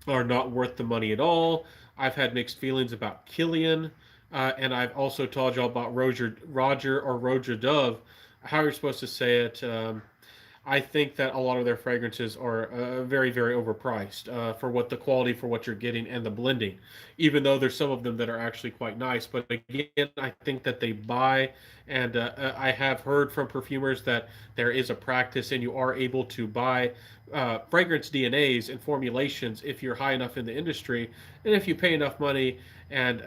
are not worth the money at all. I've had mixed feelings about Killian, and I've also told y'all about Roger Dove, how you're supposed to say it. I think that a lot of their fragrances are very, very overpriced for what the quality for what you're getting and the blending. Even though there's some of them that are actually quite nice, but again, I think that they buy, and I have heard from perfumers that there is a practice, and you are able to buy fragrance DNAs and formulations if you're high enough in the industry, and if you pay enough money, and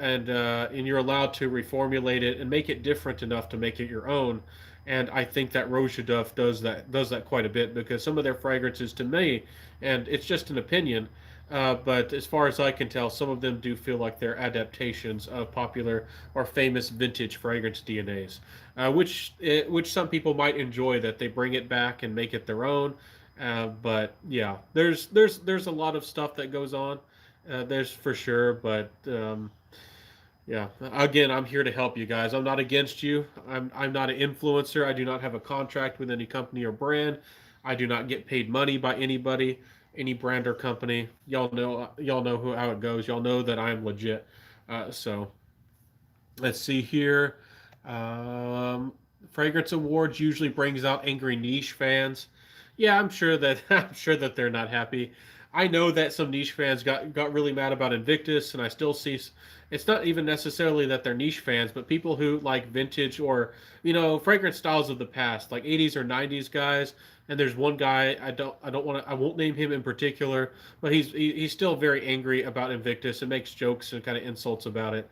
you're allowed to reformulate it and make it different enough to make it your own. And I think that Roja Duff does that quite a bit, because some of their fragrances to me, and it's just an opinion, but as far as I can tell, some of them do feel like they're adaptations of popular or famous vintage fragrance DNAs, which some people might enjoy, that they bring it back and make it their own. But yeah, there's a lot of stuff that goes on. There's for sure, but yeah. Again, I'm here to help you guys. I'm not against you. I'm not an influencer. I do not have a contract with any company or brand. I do not get paid money by anybody, any brand or company. Y'all know how it goes. Y'all know that I'm legit. So let's see here. Um, Fragrance Awards usually brings out angry niche fans. Yeah, I'm sure that I'm sure that they're not happy. I know that some niche fans got really mad about Invictus, and I still see. It's not even necessarily that they're niche fans, but people who like vintage or fragrance styles of the past, like 80s or 90s guys. And there's one guy I won't name him in particular, but he's still very angry about Invictus and makes jokes and kind of insults about it.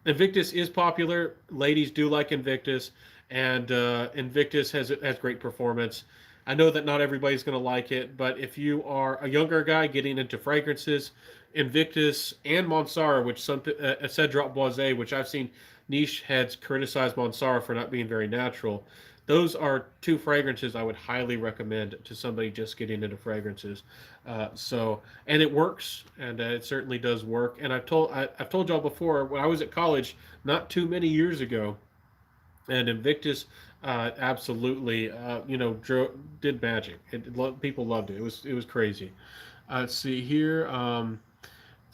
Invictus is popular. Ladies do like Invictus, and Invictus has great performance. I know that not everybody's going to like it, but if you are a younger guy getting into fragrances, Invictus and Monsara, which some Cedroc Boise, which I've seen niche heads criticize Monsara for not being very natural. Those are two fragrances I would highly recommend to somebody just getting into fragrances. And it works, and it certainly does work. And I've told y'all before, when I was at college, not too many years ago, and Invictus absolutely did magic. People loved it. It was crazy. Let's see here.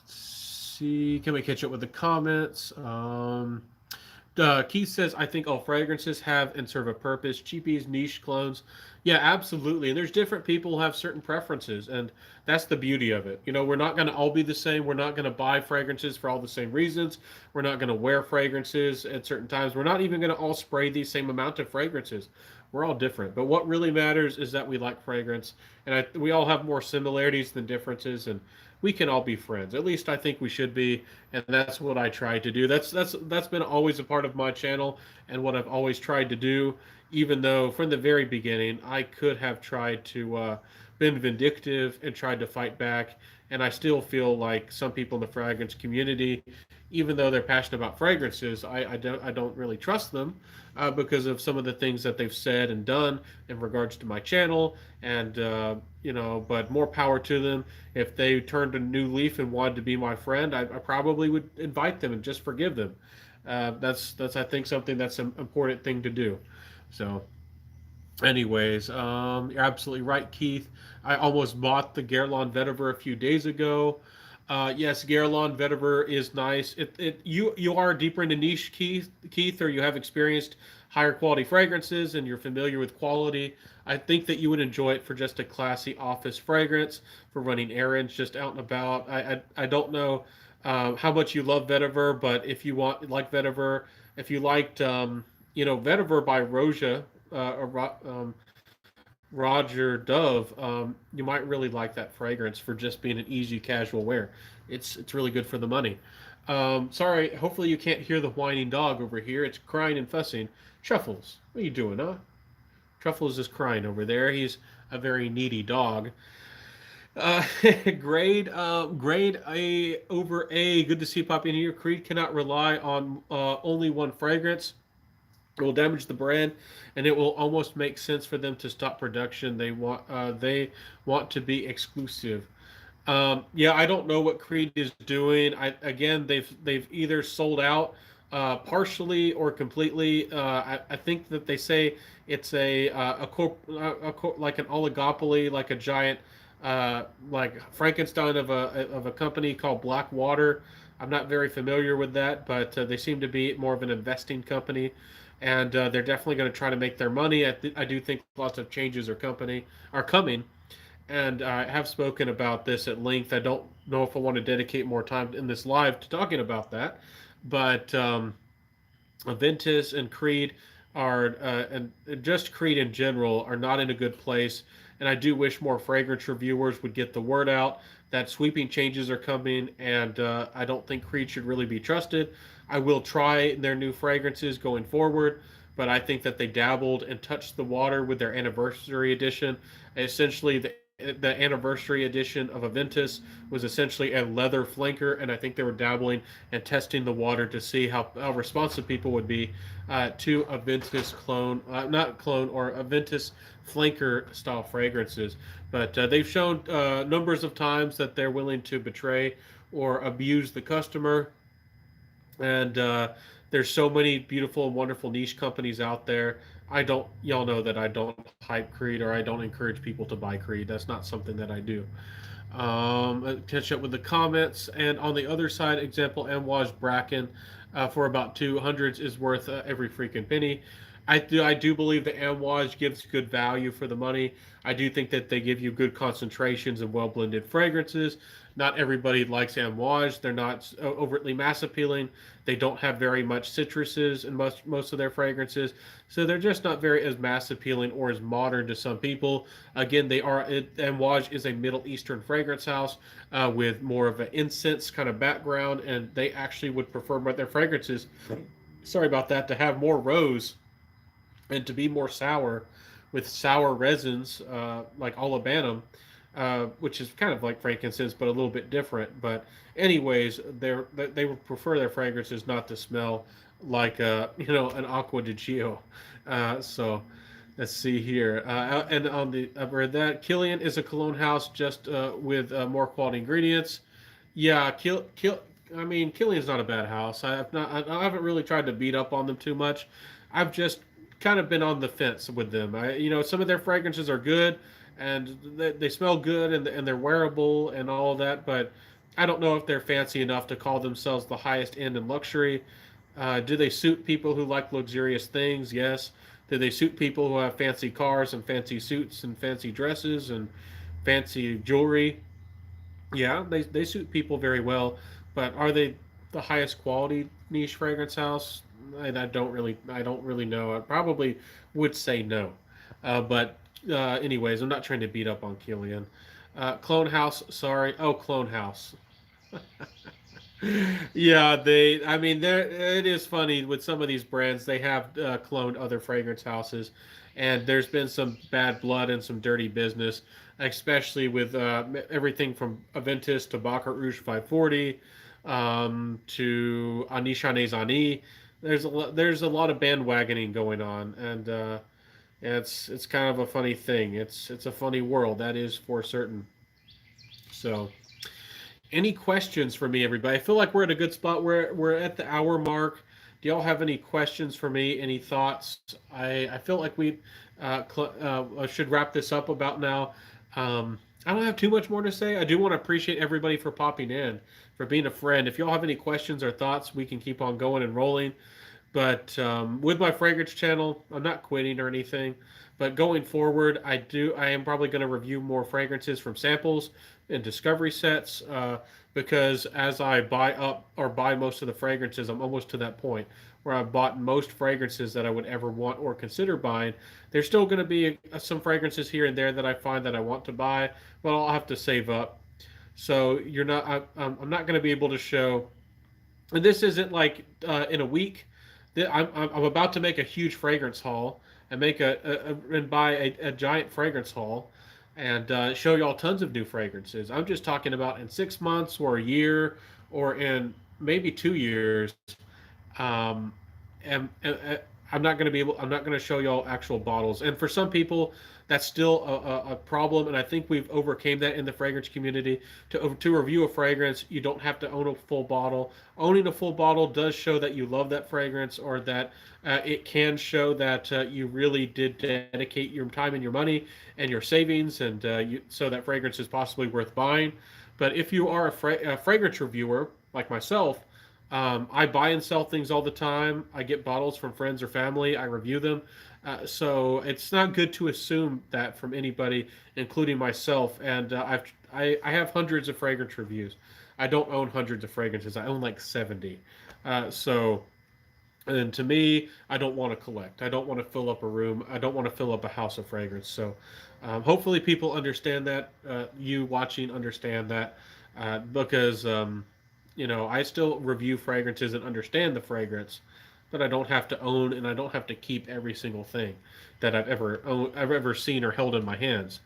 See, can we catch up with the comments? Keith says, I think all fragrances have and serve a purpose. Cheapies, niche clones. Yeah, absolutely. And there's different people who have certain preferences, and that's the beauty of it. We're not going to all be the same. We're not going to buy fragrances for all the same reasons. We're not going to wear fragrances at certain times. We're not even going to all spray the same amount of fragrances. We're all different. But what really matters is that we like fragrance, and we all have more similarities than differences, and we can all be friends. At least I think we should be, and that's what I try to do. That's been always a part of my channel, and what I've always tried to do. Even though from the very beginning I could have tried to been vindictive and tried to fight back, and I still feel like some people in the fragrance community, even though they're passionate about fragrances, I don't really trust them because of some of the things that they've said and done in regards to my channel, and but more power to them. If they turned a new leaf and wanted to be my friend, I probably would invite them and just forgive them. That's I think something that's an important thing to do. So, anyways, you're absolutely right, Keith. I almost bought the Guerlain Vetiver a few days ago. Yes, Guerlain Vetiver is nice. You are deeper into niche, Keith, or you have experienced higher quality fragrances and you're familiar with quality. I think that you would enjoy it for just a classy office fragrance for running errands, just out and about. I don't know how much you love Vetiver, but if you like Vetiver, if you liked Vetiver by Roja, Roger Dove, you might really like that fragrance for just being an easy casual wear. It's really good for the money. Sorry, hopefully you can't hear the whining dog over here. It's crying and fussing. Shuffles, what are you doing, huh? Truffle is just crying over there. He's a very needy dog. Uh, grade A over A. Good to see you pop in here. Creed cannot rely on only one fragrance. It will damage the brand, and it will almost make sense for them to stop production. They want to be exclusive. Yeah, I don't know what Creed is doing. Again, they've either sold out partially or completely. I think that they say it's like an oligopoly, like a giant, like Frankenstein of a company called Blackwater. I'm not very familiar with that, but they seem to be more of an investing company, and they're definitely going to try to make their money. I do think lots of changes are coming, and I have spoken about this at length. I don't know if I want to dedicate more time in this live to talking about that, but Aventus and Creed and just Creed in general are not in a good place. And I do wish more fragrance reviewers would get the word out that sweeping changes are coming, and I don't think Creed should really be trusted. I will try their new fragrances going forward, but I think that they dabbled and touched the water with their anniversary edition. Essentially, the anniversary edition of Aventus was essentially a leather flanker, and I think they were dabbling and testing the water to see how responsive people would be to Aventus clone, not clone, or Aventus flanker style fragrances. But they've shown numbers of times that they're willing to betray or abuse the customer, and there's so many beautiful and wonderful niche companies out there. Y'all know that I don't hype Creed or I don't encourage people to buy Creed. That's not something that I do. Catch up with the comments. And on the other side, example, Amouage Bracken for about 200s is worth every freaking penny. I do believe that Amouage gives good value for the money. I do think that they give you good concentrations and well blended fragrances. Not everybody likes Amouage. They're not overtly mass appealing. They don't have very much citruses in most of their fragrances, so they're just not very as mass appealing or as modern to some people. Again, Amouage is a Middle Eastern fragrance house with more of an incense kind of background, and they actually would prefer their fragrances. Sorry about that. To have more rose and to be more sour with sour resins like olibanum, which is kind of like frankincense but a little bit different. But anyways, they would prefer their fragrances not to smell like an Acqua di Gio. So let's see here. And on the upper that Killian is a cologne house just with more quality ingredients. Yeah, I mean, Killian's not a bad house. I haven't really tried to beat up on them too much. I've just kind of been on the fence with them. Some of their fragrances are good, and they smell good, and they're wearable and all that. But I don't know if they're fancy enough to call themselves the highest end in luxury. Do they suit people who like luxurious things? Yes. Do they suit people who have fancy cars and fancy suits and fancy dresses and fancy jewelry? Yeah, they suit people very well, but are they the highest quality niche fragrance house? I don't really know. I probably would say no, but anyways, I'm not trying to beat up on Killian. Clone House, sorry. Oh, Clone House. Yeah, they. I mean, there. It is funny with some of these brands. They have cloned other fragrance houses, and there's been some bad blood and some dirty business, especially with everything from Aventus to Baccarat Rouge 540 to Anisha Nezani. There's a lot of bandwagoning going on, and it's kind of a funny thing. It's a funny world, that is for certain. So. Any questions for me, everybody? I feel like we're at a good spot. We're at the hour mark. Do y'all have any questions for me? Any thoughts? I feel like we should wrap this up about now. I don't have too much more to say. I do want to appreciate everybody for popping in, for being a friend. If y'all have any questions or thoughts, we can keep on going and rolling. But with my fragrance channel, I'm not quitting or anything. But going forward, I am probably going to review more fragrances from samples and discovery sets because as I buy most of the fragrances, I'm almost to that point where I've bought most fragrances that I would ever want or consider buying. There's still going to be some fragrances here and there that I find that I want to buy, but I'll have to save up. So I'm not going to be able to show, and this isn't like in a week. I'm about to make a huge fragrance haul and make and buy a giant fragrance haul and show y'all tons of new fragrances. I'm just talking about in 6 months or a year or in maybe 2 years. Um, and I'm not going to be able. I'm not going to show y'all actual bottles. And for some people, that's still a problem. And I think we've overcame that in the fragrance community. To review a fragrance, you don't have to own a full bottle. Owning a full bottle does show that you love that fragrance, or that it can show that you really did dedicate your time and your money and your savings, and so that fragrance is possibly worth buying. But if you are a fragrance reviewer like myself, I buy and sell things all the time. I get bottles from friends or family. I review them. So it's not good to assume that from anybody, including myself. And I have hundreds of fragrance reviews. I don't own hundreds of fragrances. I own like 70. So and to me, I don't want to collect. I don't want to fill up a room. I don't want to fill up a house of fragrance. So hopefully people understand that. You watching understand that because I still review fragrances and understand the fragrance, but I don't have to own and I don't have to keep every single thing that I've ever seen or held in my hands.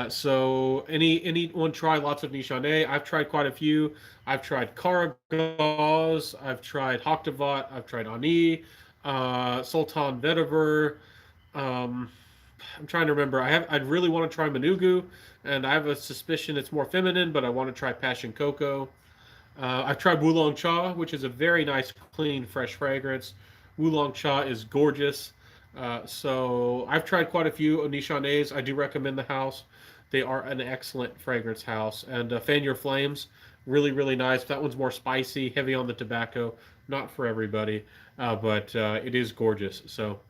So anyone try lots of Nichane? I've tried quite a few. I've tried Karagaz, I've tried Haktavat, I've tried Ani, Sultan Vetiver. Um, I'm trying to remember. I'd really want to try Manugu, and I have a suspicion it's more feminine, but I want to try Passion Cocoa. I've tried Wulong Cha, which is a very nice, clean, fresh fragrance. Wulong Cha is gorgeous. So I've tried quite a few Nishanes. I do recommend the house. They are an excellent fragrance house. And Fan Your Flames, really, really nice. That one's more spicy, heavy on the tobacco. Not for everybody, but it is gorgeous. So,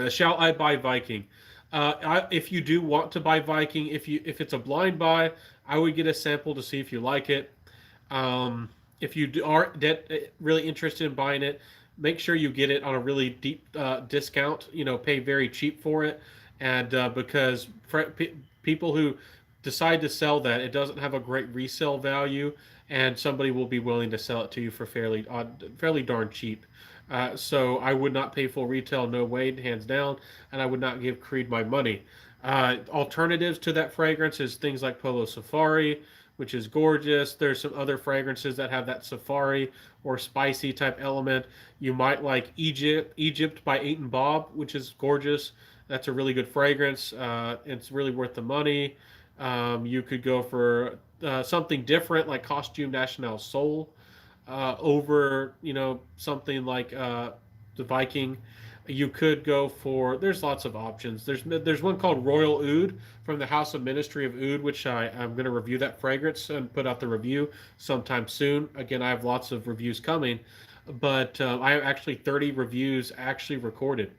shall I buy Viking? If you do want to buy Viking, if it's a blind buy, I would get a sample to see if you like it. If you are really interested in buying it, make sure you get it on a really deep discount. Pay very cheap for it, and because people who decide to sell that, it doesn't have a great resale value, and somebody will be willing to sell it to you for fairly darn cheap. So I would not pay full retail, no way, hands down, and I would not give Creed my money. Alternatives to that fragrance is things like Polo Safari, which is gorgeous. There's some other fragrances that have that safari or spicy type element. You might like Egypt by Eight and Bob, which is gorgeous. That's a really good fragrance. It's really worth the money. You could go for something different like Costume National Soul over something like the Viking. You could go for. There's lots of options. There's one called Royal Oud from the House of Ministry of Oud, which I'm going to review that fragrance and put out the review sometime soon. Again, I have lots of reviews coming, but I have actually 30 reviews actually recorded.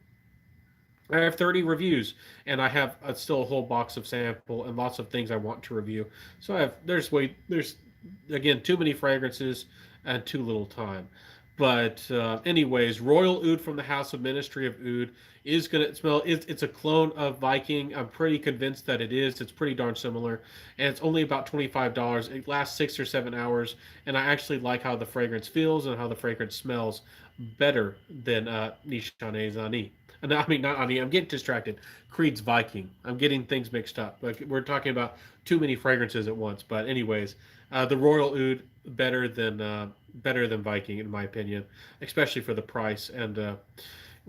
I have 30 reviews, and I have still a whole box of sample and lots of things I want to review. So there's again too many fragrances and too little time. But anyways, Royal Oud from the House of Ministry of Oud is gonna smell. It's a clone of Viking. I'm pretty convinced that it is. It's pretty darn similar, and it's only about $25. It lasts 6 or 7 hours, and I actually like how the fragrance feels and how the fragrance smells better than Nishane's Ani. And I mean, not Ani. I'm getting distracted. Creed's Viking. I'm getting things mixed up. Like we're talking about too many fragrances at once. But anyways, the Royal Oud better than Viking in my opinion, especially for the price and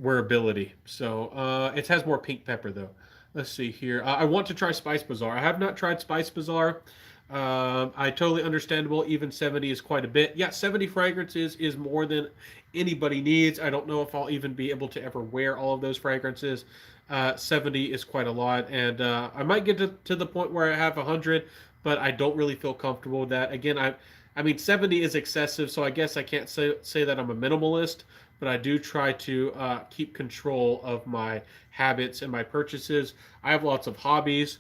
wearability. So it has more pink pepper though. Let's see here. I want to try Spice Bazaar. I have not tried Spice Bazaar. I totally understandable. Even 70 is quite a bit. Yeah, 70 fragrances is more than anybody needs. I don't know if I'll even be able to ever wear all of those fragrances. 70 is quite a lot, and I might get to the point where I have 100, but I don't really feel comfortable with that. Again, I mean, 70 is excessive, so I guess I can't say that I'm a minimalist, but I do try to keep control of my habits and my purchases. I have lots of hobbies.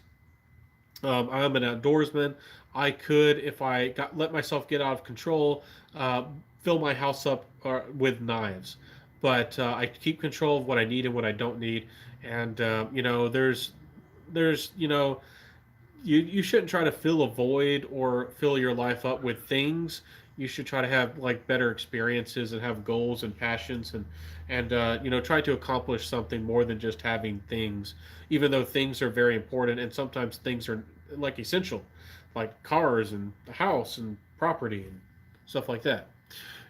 I'm an outdoorsman. I could, if I let myself get out of control, fill my house up with knives. But I keep control of what I need and what I don't need. And there's you shouldn't try to fill a void or fill your life up with things. you should try to have like better experiences and have goals and passions and try to accomplish something more than just having things, even though things are very important and sometimes things are like essential, like cars and a house and property and stuff like that.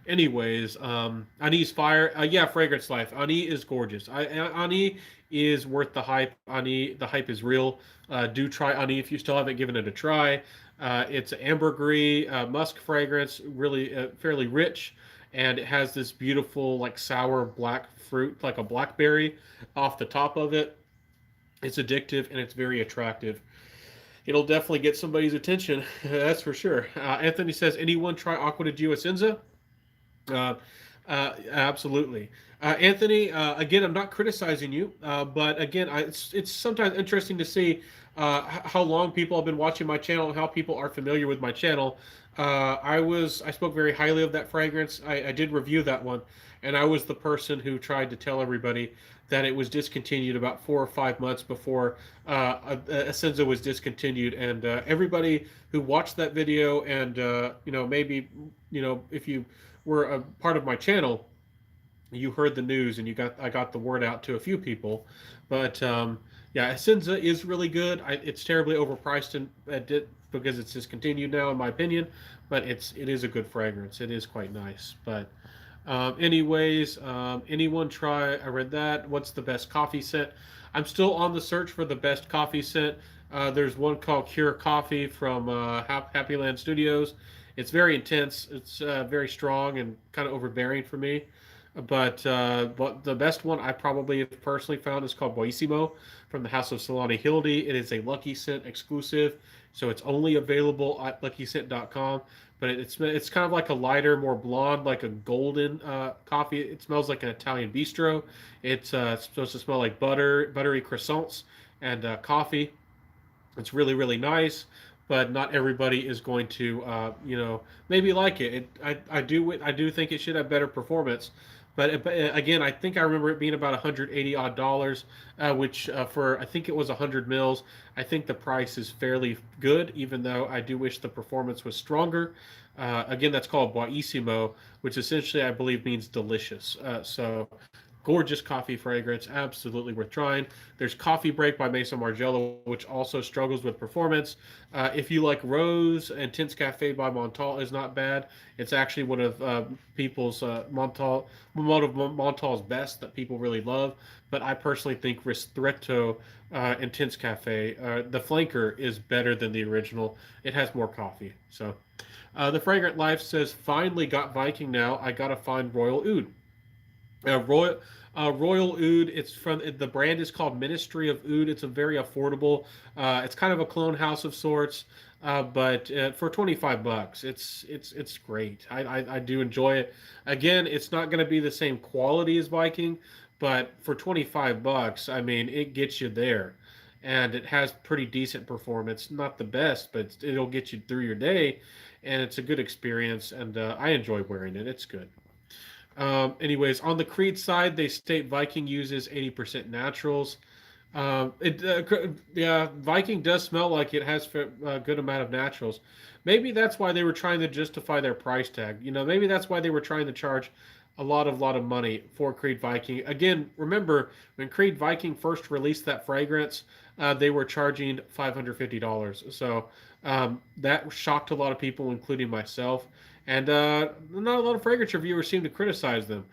Anyways, Ani's fire. Yeah, Fragrance Life. Ani is gorgeous. Ani is worth the hype. Ani, the hype is real. Do try Ani if you still haven't given it a try. It's ambergris musk fragrance, really fairly rich, and it has this beautiful like sour black fruit, like a blackberry, off the top of it. It's addictive and it's very attractive. It'll definitely get somebody's attention, that's for sure. Anthony says, anyone try Aqua di Giacinza? Uh, Absolutely. Anthony, again, I'm not criticizing you, but again, it's sometimes interesting to see how long people have been watching my channel and how people are familiar with my channel. I spoke very highly of that fragrance. I did review that one, and I was the person who tried to tell everybody that it was discontinued about 4 or 5 months before Essenza was discontinued, and everybody who watched that video and maybe if you were a part of my channel, you heard the news and I got the word out to a few people. But yeah, Essenza is really good. It's terribly overpriced because it's discontinued now, in my opinion. But it is a good fragrance. It is quite nice. But anyways, anyone try? I read that. What's the best coffee scent? I'm still on the search for the best coffee scent. There's one called Cure Coffee from Happy Land Studios. It's very intense. It's very strong and kind of overbearing for me. But the best one I probably have personally found is called Boissimo from the House of Solani Hildy. It is a Lucky Scent exclusive, so it's only available at luckyscent.com. But it's kind of like a lighter, more blonde, like a golden coffee. It smells like an Italian bistro. It's supposed to smell like buttery croissants and coffee. It's really, really nice, but not everybody is going to, maybe like it. I do think it should have better performance, but again, I think I remember it being about 180 odd dollars, which for I think it was 100 mils. I think the price is fairly good, even though I do wish the performance was stronger. Again, that's called Boissimo, which essentially I believe means delicious. So gorgeous coffee fragrance, absolutely worth trying. There's Coffee Break by Mesa Margiela, which also struggles with performance. If you like Rose, Intense Cafe by Montal is not bad. It's actually one of Montal's best that people really love. But I personally think Ristretto Intense Cafe, the flanker, is better than the original. It has more coffee. So the Fragrant Life says, finally got Viking now. I gotta find Royal Oud. Royal Oud. It's from the brand is called Ministry of Oud. It's a very affordable. It's kind of a clone house of sorts, but for 25 bucks, it's great. I do enjoy it. Again, it's not going to be the same quality as Viking, but for 25 bucks, I mean, it gets you there, and it has pretty decent performance. Not the best, but it'll get you through your day, and it's a good experience. And I enjoy wearing it. It's good. Anyways, on the Creed side, they state Viking uses 80% naturals. Yeah, Viking does smell like it has a good amount of naturals. Maybe that's why they were trying to justify their price tag. Maybe that's why they were trying to charge a lot of money for Creed Viking. Again, remember when Creed Viking first released that fragrance, they were charging $550. So that shocked a lot of people, including myself. And not a lot of fragrance reviewers seem to criticize them.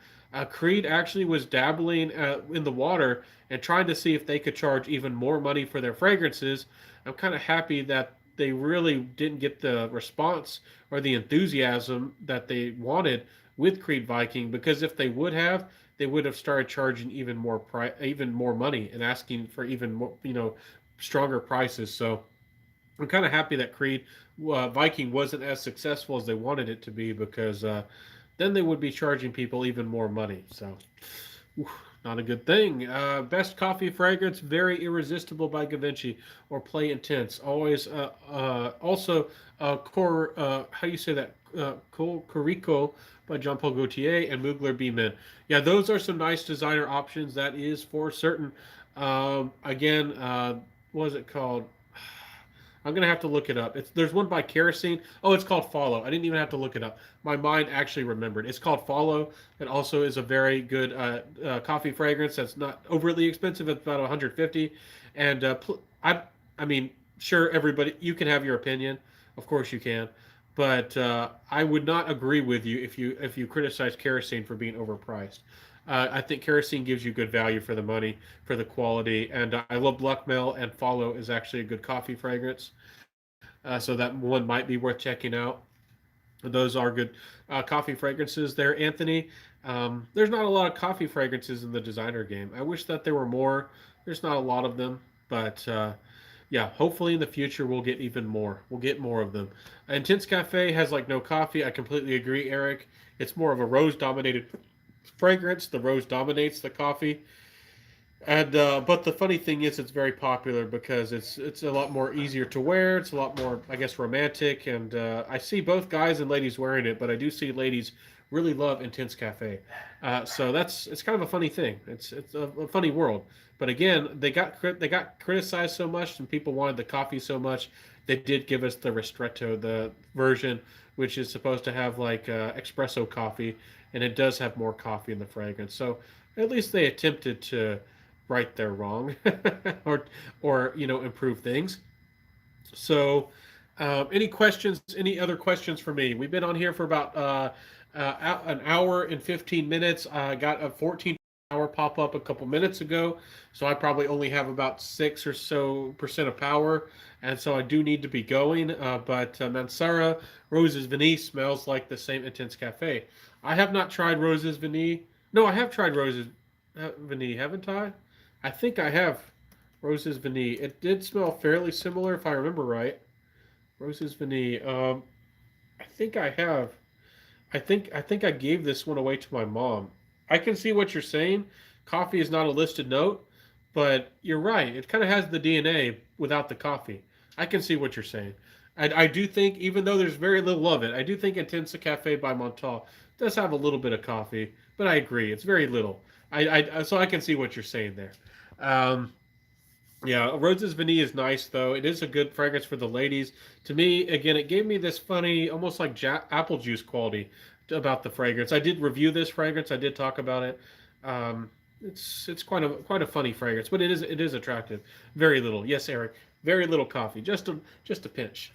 Creed actually was dabbling in the water and trying to see if they could charge even more money for their fragrances. I'm kind of happy that they really didn't get the response or the enthusiasm that they wanted with Creed Viking, because if they would have, they would have started charging even more money and asking for even more, stronger prices. So I'm kind of happy that Creed Viking wasn't as successful as they wanted it to be, because then they would be charging people even more money. So, not a good thing. Best coffee fragrance, Very Irresistible by Givenchy, or Play Intense. Always, also, how do you say that? Corico by Jean Paul Gaultier and Mugler B-Men. Yeah, those are some nice designer options. That is for certain. Again, what is it called? I'm gonna have to look it up. There's one by Kerosene. Oh, it's called Follow. I didn't even have to look it up. My mind actually remembered. It's called Follow. It also is a very good coffee fragrance that's not overly expensive. It's about 150. And I mean, sure, everybody, you can have your opinion. Of course you can. But I would not agree with you if you criticize Kerosene for being overpriced. I think Kerosene gives you good value for the money, for the quality, and I love Blackmail, and Follow is actually a good coffee fragrance. So that one might be worth checking out. Those are good coffee fragrances there, Anthony. There's not a lot of coffee fragrances in the designer game. I wish that there were more. There's not a lot of them, but yeah, hopefully in the future we'll get even more. We'll get more of them. Intense Cafe has like no coffee. I completely agree, Eric. It's more of a rose dominated fragrance. The rose dominates the coffee. And but the funny thing is, it's very popular because it's a lot more easier to wear. It's a lot more, I guess, romantic. And I see both guys and ladies wearing it, but I do see ladies really love Intense Cafe. So it's kind of a funny thing. It's a funny world. But again, they got criticized so much, and people wanted the coffee so much. They did give us the Ristretto, the version, which is supposed to have like espresso coffee, and it does have more coffee in the fragrance. So at least they attempted to right their wrong or improve things. So any questions, any other questions for me? We've been on here for about an hour and 15 minutes. I got a 14-hour pop up a couple minutes ago, so I probably only have about 6% or so of power, and so I do need to be going. But Mansara Roses Vanille smells like the same Intense Cafe. I have not tried Roses Vanille. No, I have tried Roses Vanille, haven't I think I have Roses Vanille. It did smell fairly similar, if I remember right. Roses Vanille. I think I have. I think I gave this one away to my mom. I can see what you're saying. Coffee is not a listed note, but you're right. It kind of has the DNA without the coffee. I can see what you're saying. I do think, even though there's very little of it, I do think Intensa Cafe by Montal does have a little bit of coffee, but I agree, it's very little. So I can see what you're saying there. Um, yeah, Roses Vanille is nice though. It is a good fragrance for the ladies. To me, again, it gave me this funny, almost like apple juice quality about the fragrance. I did review this fragrance. I did talk about it. It's quite a funny fragrance, but it is attractive. Very little, yes, Eric. Very little coffee, just a pinch.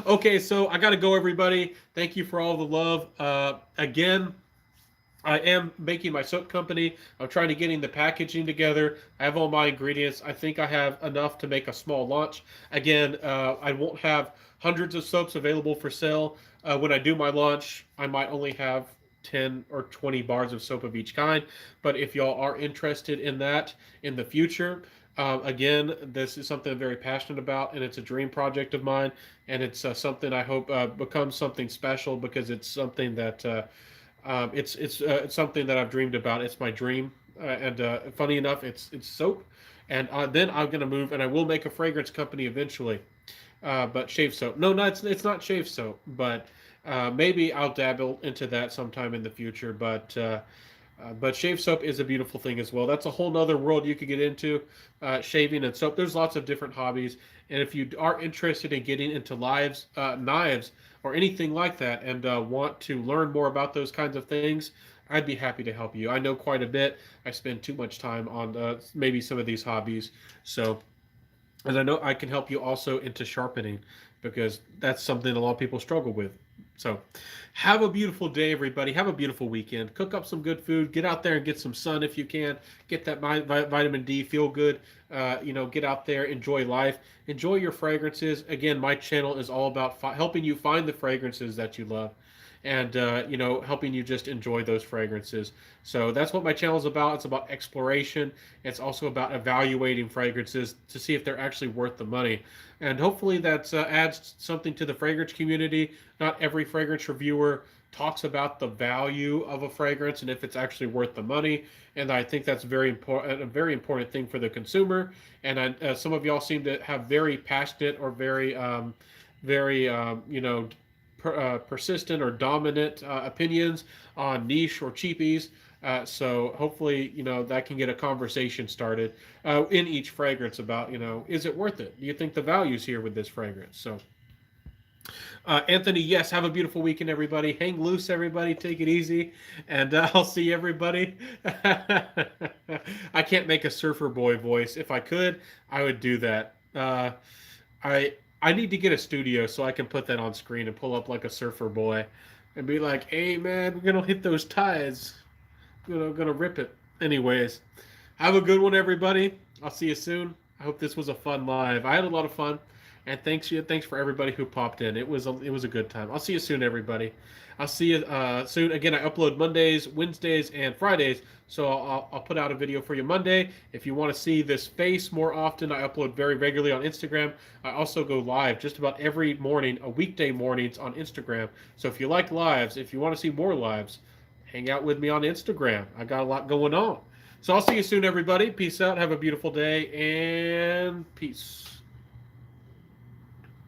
Okay, so I got to go, everybody. Thank you for all the love. Again, I am making my soap company. I'm trying to getting the packaging together. I have all my ingredients. I think I have enough to make a small launch. Again, I won't have hundreds of soaps available for sale. When I do my launch, I might only have 10 or 20 bars of soap of each kind. But if y'all are interested in that in the future, again, this is something I'm very passionate about, and it's a dream project of mine. And it's something I hope becomes something special, because it's something that it's something that I've dreamed about. It's my dream, and funny enough, it's soap, and then I'm gonna move, and I will make a fragrance company eventually. But shave soap, no, no, it's not shave soap, but maybe I'll dabble into that sometime in the future. But shave soap is a beautiful thing as well. That's a whole nother world you could get into, shaving and soap. There's lots of different hobbies, and if you are interested in getting into knives, or anything like that, and want to learn more about those kinds of things, I'd be happy to help you. I know quite a bit. I spend too much time on maybe some of these hobbies, so. And I know I can help you also into sharpening, because that's something a lot of people struggle with. So have a beautiful day, everybody. Have a beautiful weekend. Cook up some good food. Get out there and get some sun if you can. Get that vitamin D. Feel good. Get out there. Enjoy life. Enjoy your fragrances. Again, my channel is all about helping you find the fragrances that you love, and helping you just enjoy those fragrances. So that's what my channel is about. It's about exploration. It's also about evaluating fragrances to see if they're actually worth the money, and hopefully that adds something to the fragrance community. Not every fragrance reviewer talks about the value of a fragrance and if it's actually worth the money, and I think that's very important, a very important thing for the consumer. And some of y'all seem to have very passionate or very persistent or dominant opinions on niche or cheapies. So hopefully, that can get a conversation started in each fragrance about, is it worth it? Do you think the value's here with this fragrance? So, Anthony, yes, have a beautiful weekend, everybody. Hang loose, everybody. Take it easy, and I'll see everybody. I can't make a surfer boy voice. If I could, I would do that. I need to get a studio so I can put that on screen and pull up like a surfer boy, and be like, "Hey, man, we're gonna hit those tides. Gonna rip it." Anyways, have a good one, everybody. I'll see you soon. I hope this was a fun live. I had a lot of fun, and thanks for everybody who popped in. It was a good time. I'll see you soon, everybody. I'll see you soon. Again, I upload Mondays, Wednesdays, and Fridays, so I'll put out a video for you Monday. If you want to see this face more often, I upload very regularly on Instagram. I also go live just about every morning, weekday mornings on Instagram. So if you like lives, if you want to see more lives, hang out with me on Instagram. I got a lot going on. So I'll see you soon, everybody. Peace out. Have a beautiful day, and peace.